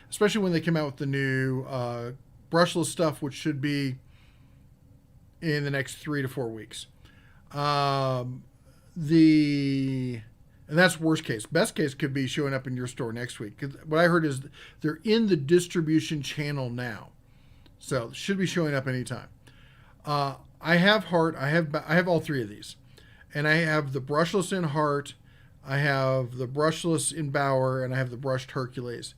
Especially when they come out with the new brushless stuff, which should be in the next 3 to 4 weeks. And that's worst case. Best case could be showing up in your store next week. What I heard is they're in the distribution channel now, so should be showing up anytime. I have Hart. I have all three of these, and I have the brushless in Hart. I have the brushless in Bauer, and I have the brushed Hercules.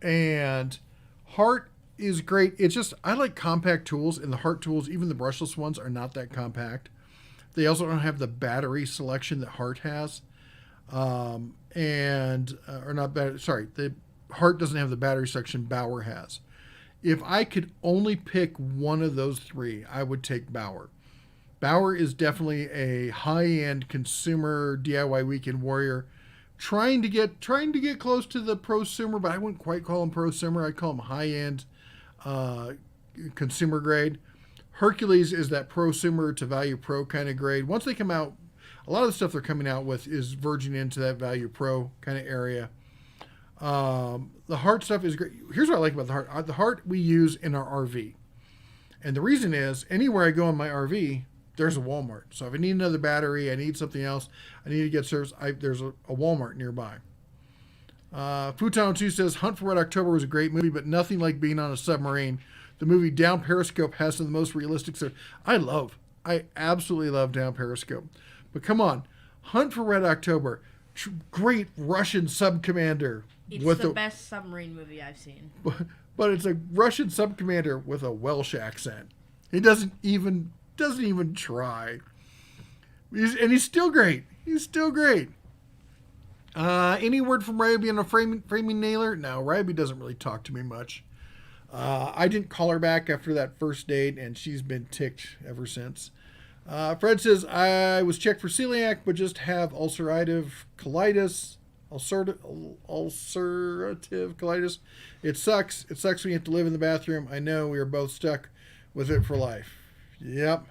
And Hart is great. It's just I like compact tools, and the Hart tools, even the brushless ones, are not that compact. They also don't have the battery selection that Hart has. The Hart doesn't have the battery selection Bauer has. If I could only pick one of those three, I would take Bauer. Bauer is definitely a high-end consumer DIY weekend warrior, trying to get close to the prosumer, but I wouldn't quite call him prosumer. I'd call him high-end consumer grade. Hercules is that prosumer to value pro kind of grade. Once they come out, a lot of the stuff they're coming out with is verging into that value pro kind of area. The Hart stuff is great. Here's what I like about the Hart. The Hart we use in our RV. And the reason is, anywhere I go in my RV, there's a Walmart. So if I need another battery, I need something else, I need to get service, there's a Walmart nearby. Futon 2 says, Hunt for Red October was a great movie, but nothing like being on a submarine. The movie Down Periscope has some of the most realistic stuff. I absolutely love Down Periscope. But come on, Hunt for Red October, great Russian sub-commander. It's the best submarine movie I've seen. But it's a Russian sub-commander with a Welsh accent. He doesn't even try. He's still great. He's still great. Any word from Raby on a framing nailer? No, Raby doesn't really talk to me much. I didn't call her back after that first date, and she's been ticked ever since. Fred says, I was checked for celiac, but just have ulcerative colitis. Ulcerative colitis. It sucks. It sucks when you have to live in the bathroom. I know we are both stuck with it for life. Yep.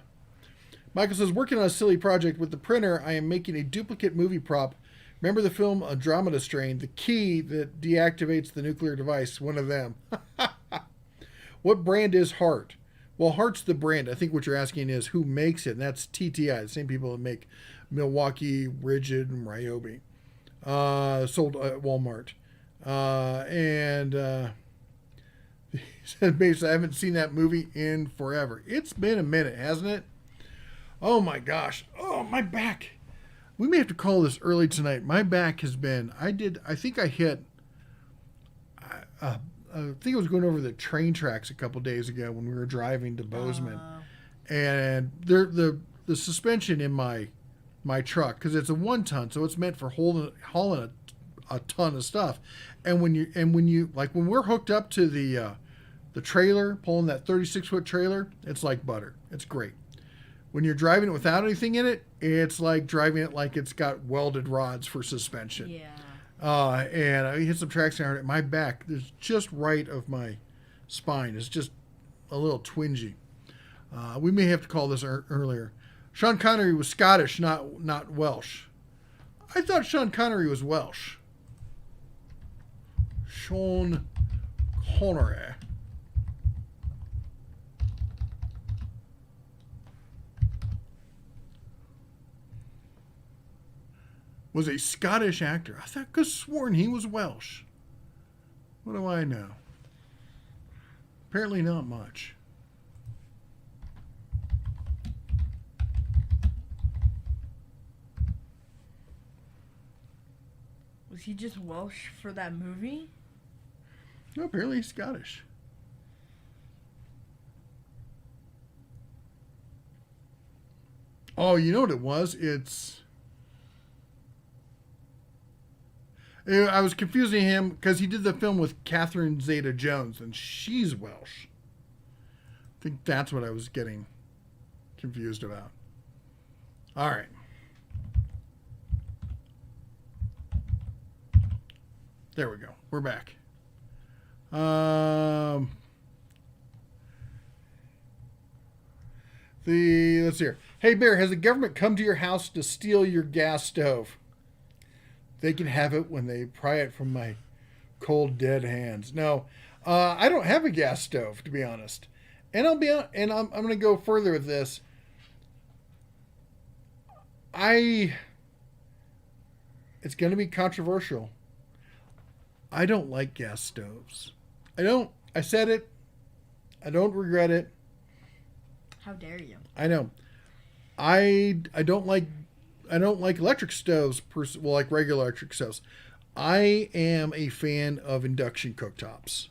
Michael says, working on a silly project with the printer, I am making a duplicate movie prop. Remember the film Andromeda Strain? The key that deactivates the nuclear device. One of them. What brand is Hart? Well, Hart's the brand. I think what you're asking is who makes it. And that's TTI, the same people that make Milwaukee, Rigid, and Ryobi. Sold at Walmart. He said, basically, I haven't seen that movie in forever. It's been a minute, hasn't it? Oh my gosh. Oh, my back. We may have to call this early tonight. My back has been, I think I was going over the train tracks a couple days ago when we were driving to Bozeman. And the suspension in my my truck because it's a 1-ton, so it's meant for hauling a ton of stuff. And when you like when we're hooked up to the trailer, pulling that 36-foot trailer, it's like butter. It's great. When you're driving it without anything in it, it's like driving it like it's got welded rods for suspension. Yeah. And I hit some traction on it. My back is just right of my spine. It's just a little twingy. We may have to call this earlier. Sean Connery was Scottish, not Welsh. I thought Sean Connery was Welsh. Sean Connery. Was a Scottish actor. I thought, could have sworn he was Welsh. What do I know? Apparently not much. Was he just Welsh for that movie? No, apparently he's Scottish. Oh, you know what it was? I was confusing him because he did the film with Catherine Zeta-Jones, and she's Welsh. I think that's what I was getting confused about. All right. There we go. We're back. Let's see here. Hey, Bear, has the government come to your house to steal your gas stove? They can have it when they pry it from my cold, dead hands. No, I don't have a gas stove, to be honest. And I'm going to go further with this. It's going to be controversial. I don't like gas stoves. I said it. I don't regret it. How dare you? I know. I don't like electric stoves, like regular electric stoves. I am a fan of induction cooktops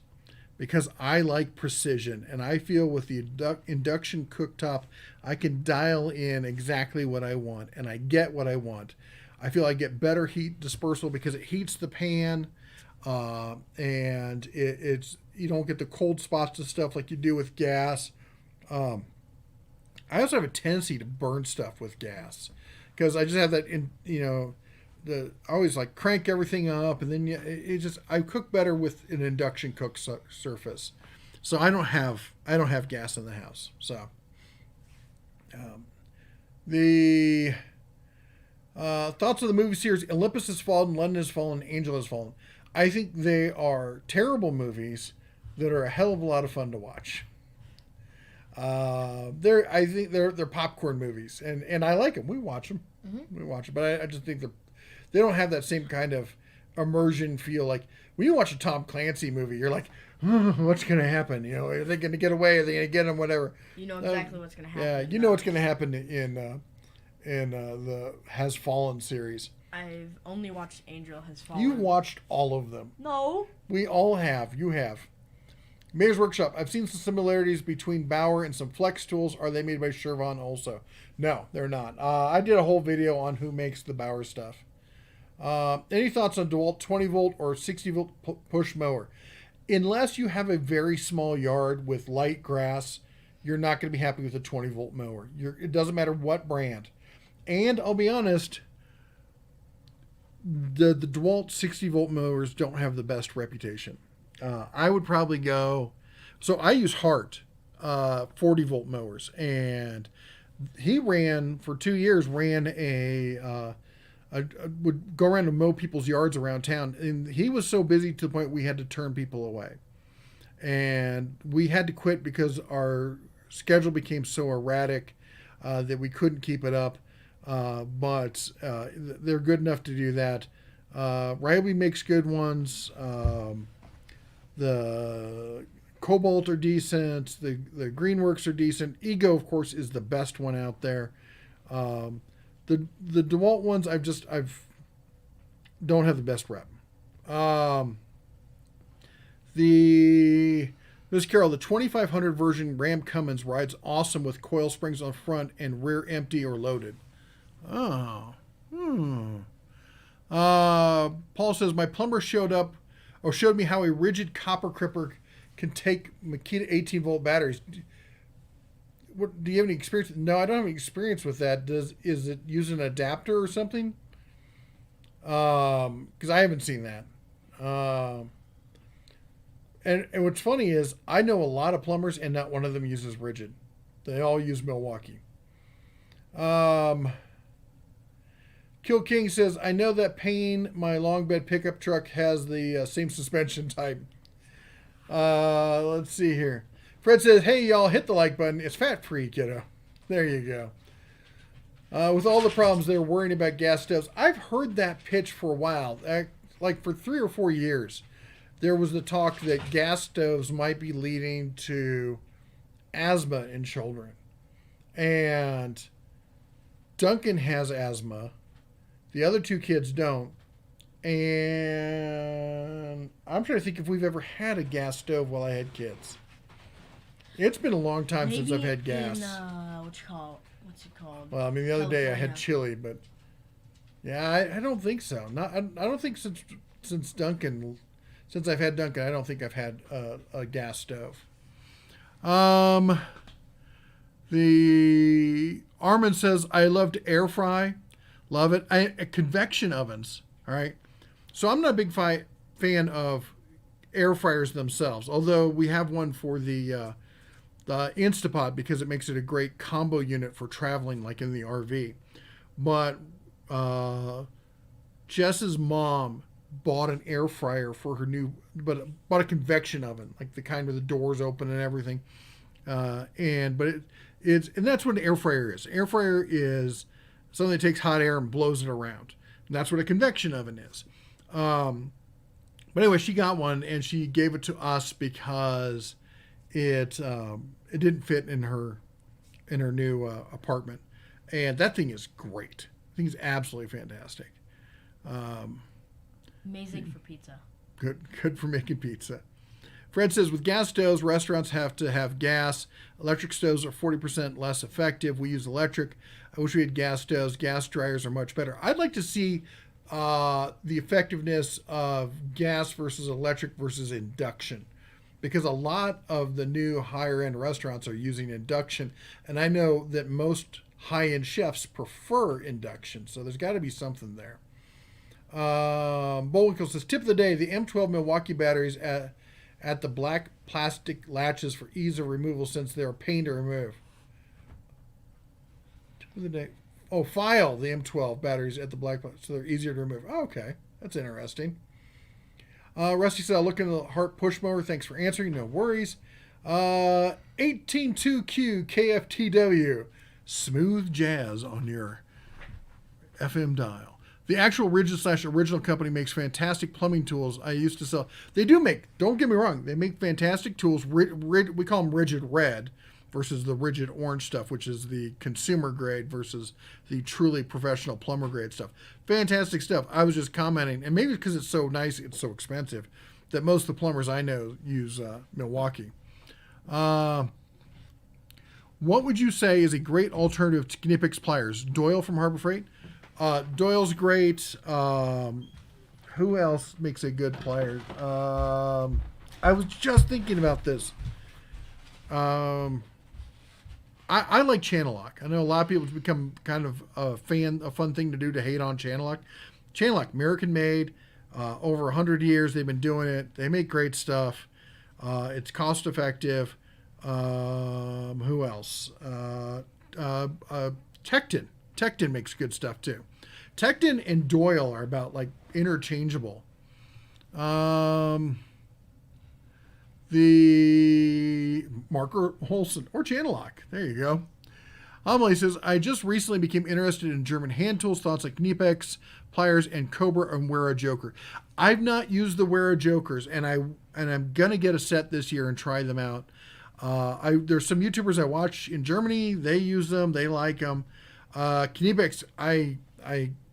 because I like precision, and I feel with the induction cooktop, I can dial in exactly what I want, and I get what I want. I feel I get better heat dispersal because it heats the pan, and it's you don't get the cold spots and stuff like you do with gas. I also have a tendency to burn stuff with gas because I just have that I always like crank everything up, and then I cook better with an induction surface. So I don't have gas in the house. So the thoughts of the movie series: Olympus Has Fallen, London Has Fallen, Angel Has Fallen. I think they are terrible movies that are a hell of a lot of fun to watch. I think they're popcorn movies, and I like them. We watch them. Mm-hmm. We watch them, but I just think they don't have that same kind of immersion feel. Like when you watch a Tom Clancy movie, you're like, what's going to happen? Are they going to get away? Are they going to get him? Whatever. You know exactly what's going to happen. Yeah, you know what's going to happen in the Has Fallen series. I've only watched Angel Has Fallen. You watched all of them. No. We all have. You have. Mayor's Workshop. I've seen some similarities between Bauer and some flex tools. Are they made by Chevron also? No, they're not. I did a whole video on who makes the Bauer stuff. Any thoughts on DeWalt 20 volt or 60 volt push mower? Unless you have a very small yard with light grass, you're not going to be happy with a 20 volt mower. It doesn't matter what brand. And I'll be honest, the DeWalt 60 volt mowers don't have the best reputation. I would probably go. So I use Hart 40 volt mowers, and he ran for 2 years. Would go around and mow people's yards around town, and he was so busy to the point we had to turn people away, and we had to quit because our schedule became so erratic that we couldn't keep it up. But they're good enough to do that. Riley makes good ones. The Cobalt are decent. The Greenworks are decent. Ego, of course, is the best one out there. The DeWalt ones, I've don't have the best rep. Miss Carol, the 2500 version Ram Cummins rides awesome with coil springs on front and rear empty or loaded. Oh. Paul says, my plumber showed me how a rigid copper cripper can take Makita 18-volt batteries. What, do you have any experience? No, I don't have any experience with that. Is it use an adapter or something? Because I haven't seen that. And what's funny is I know a lot of plumbers, and not one of them uses rigid. They all use Milwaukee. Kill King says, I know that Payne, my long bed pickup truck, has the same suspension type. Let's see here. Fred says, hey, y'all, hit the like button. It's fat-free, kiddo. There you go. With all the problems, they're worrying about gas stoves. I've heard that pitch for a while. Like for 3 or 4 years, there was the talk that gas stoves might be leading to asthma in children. And Duncan has asthma. The other 2 kids don't. And I'm trying to think if we've ever had a gas stove while I had kids. It's been a long time since I've had gas. What's it called? Well, I mean, the other day I had chili, but yeah, I don't think so. I don't think since I've had Duncan, I don't think I've had a gas stove. The Armin says, I love to air fry. Love it. Convection ovens. All right. So I'm not a big fan of air fryers themselves, although we have one for the Instapot because it makes it a great combo unit for traveling, like in the RV. But Jess's mom bought an air fryer for her bought a convection oven, like the kind where the doors open and everything. And that's what an air fryer is. An air fryer is something that takes hot air and blows it around. And that's what a convection oven is. But anyway, she got one and she gave it to us because it didn't fit in her new apartment. And that thing is great. I think it's absolutely fantastic. Amazing for pizza. Good for making pizza. Fred says, with gas stoves, restaurants have to have gas. Electric stoves are 40% less effective. We use electric. I wish we had gas stoves. Gas dryers are much better. I'd like to see the effectiveness of gas versus electric versus induction, because a lot of the new higher-end restaurants are using induction, and I know that most high-end chefs prefer induction, so there's got to be something there. Bullwinkle says, tip of the day, the M12 Milwaukee batteries at the black plastic latches for ease of removal since they're a pain to remove. Tip of the day. Oh, file the M12 batteries at the black, so they're easier to remove. Oh, okay. That's interesting. Rusty said, I'll look into the Hart push mower. Thanks for answering. No worries. 182Q KFTW. Smooth jazz on your FM dial. The actual Rigid/Original company makes fantastic plumbing tools. I used to sell. They do make, don't get me wrong, they make fantastic tools. We call them Rigid Red versus the Rigid Orange stuff, which is the consumer grade versus the truly professional plumber grade stuff. Fantastic stuff. I was just commenting, and maybe because it's so nice, it's so expensive, that most of the plumbers I know use Milwaukee. What would you say is a great alternative to Knipex pliers? Doyle from Harbor Freight? Doyle's great. Who else makes a good plier? I was just thinking about this. I like Channel Lock. I know a lot of people have become kind of a fun thing to do to hate on Channel Lock. Channel Lock, American made, over 100 years they've been doing it. They make great stuff. It's cost effective. Who else? Tecton. Tecton makes good stuff too. Tecton and Doyle are about like interchangeable. The Marker Holson or Channel Lock. There you go. Amelie says, I just recently became interested in German hand tools, thoughts like Knipex, pliers, and Cobra and Wera Joker. I've not used the Wera Jokers, and I'm gonna get a set this year and try them out. There's some YouTubers I watch in Germany. They use them. They like them. Knipex, I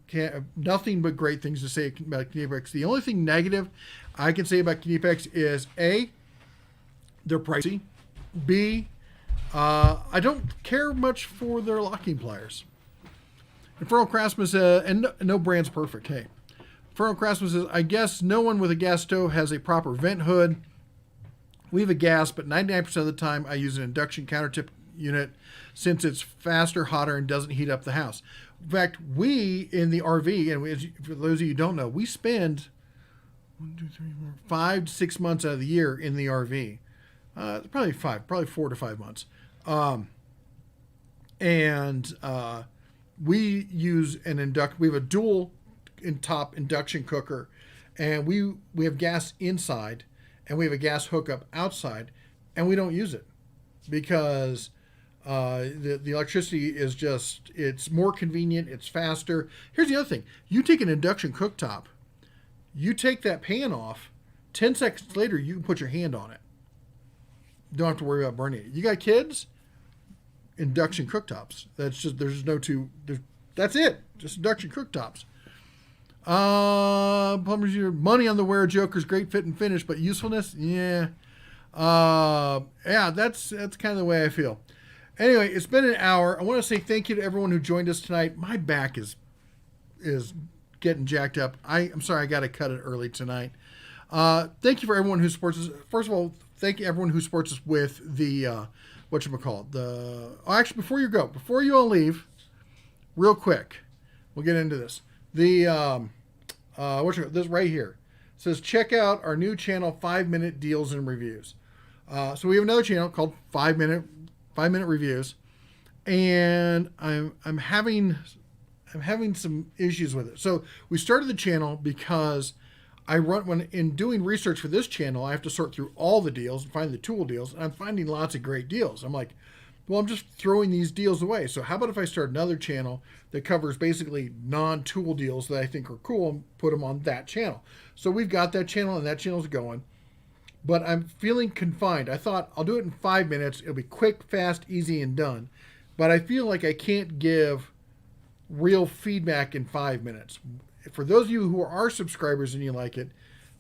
can't have nothing but great things to say about Knipex. The only thing negative I can say about Knipex is A, they're pricey. B, I don't care much for their locking pliers. Infernal Craftsman and no brand's perfect. Hey, Infernal Craftsman says, I guess no one with a gas stove has a proper vent hood. We have a gas, but 99% of the time I use an induction countertop unit since it's faster, hotter, and doesn't heat up the house. In fact, we in the RV, and for those of you who don't know, we spend 5 to 6 months out of the year in the RV. Probably 4 to 5 months. We use we have a dual top induction cooker, and we have gas inside, and we have a gas hookup outside, and we don't use it because the electricity is it's more convenient, it's faster. Here's the other thing. You take an induction cooktop, you take that pan off, 10 seconds later you can put your hand on it. Don't have to worry about burning it. You got kids? Induction cooktops. That's it. Just induction cooktops. Plumbers, your money on the wear Joker's great fit and finish, but usefulness, yeah. That's kind of the way I feel. Anyway, it's been an hour. I want to say thank you to everyone who joined us tonight. My back is getting jacked up. I'm sorry I got to cut it early tonight. Thank you for everyone who supports us. First of all, thank you everyone who supports us with the actually, before you all leave, real quick, we'll get into this. This right here says check out our new channel, 5-minute deals and reviews. So we have another channel called 5-minute reviews, and I'm having some issues with it. So we started the channel because when in doing research for this channel, I have to sort through all the deals and find the tool deals, and I'm finding lots of great deals. I'm like, well, I'm just throwing these deals away. So how about if I start another channel that covers basically non-tool deals that I think are cool and put them on that channel? So we've got that channel, and that channel's going. But I'm feeling confined. I thought I'll do it in 5 minutes. It'll be quick, fast, easy, and done. But I feel like I can't give real feedback in 5 minutes. For those of you who are subscribers and you like it,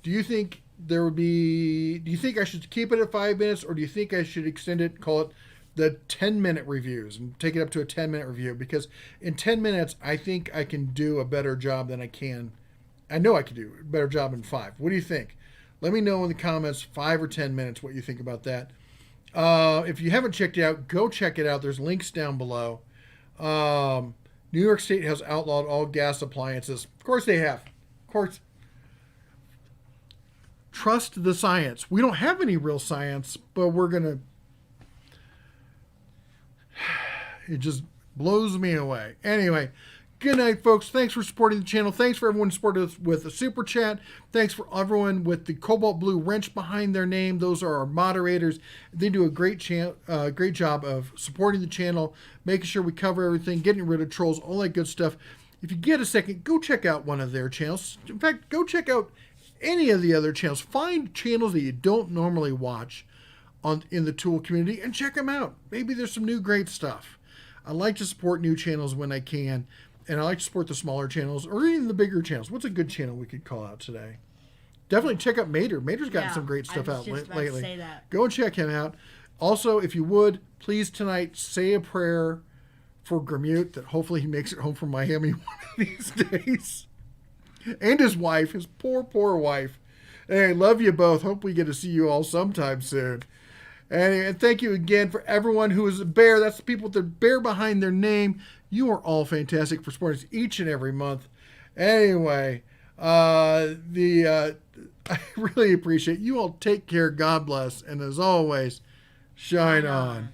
do you think I should keep it at 5 minutes, or do you think I should extend it, call it the 10-minute reviews, and take it up to a 10-minute review? Because in 10 minutes, I think I can do a better job than I know I can do a better job in 5. What do you think? Let me know in the comments, 5 or 10 minutes, what you think about that. If you haven't checked it out, go check it out. There's links down below. New York State has outlawed all gas appliances. Of course they have. Of course. Trust the science. We don't have any real science, but we're going to... It just blows me away. Anyway, good night, folks. Thanks for supporting the channel. Thanks for everyone who supported us with a super chat. Thanks for everyone with the cobalt blue wrench behind their name. Those are our moderators. They do a great job of supporting the channel, making sure we cover everything, getting rid of trolls, all that good stuff. If you get a second, go check out one of their channels. In fact, go check out any of the other channels. Find channels that you don't normally watch in the tool community and check them out. Maybe there's some new great stuff. I like to support new channels when I can, and I like to support the smaller channels or even the bigger channels. What's a good channel we could call out today? Definitely check out Mater. Mater's gotten some great stuff out lately. Say that. Go and check him out. Also, if you would, please tonight say a prayer for Gramute that hopefully he makes it home from Miami one of these days. And his wife, his poor wife. Hey, love you both. Hope we get to see you all sometime soon. And thank you again for everyone who is a bear. That's the people with the bear behind their name. You are all fantastic for supporting us each and every month. Anyway, I really appreciate you all. Take care. God bless. And as always, shine on.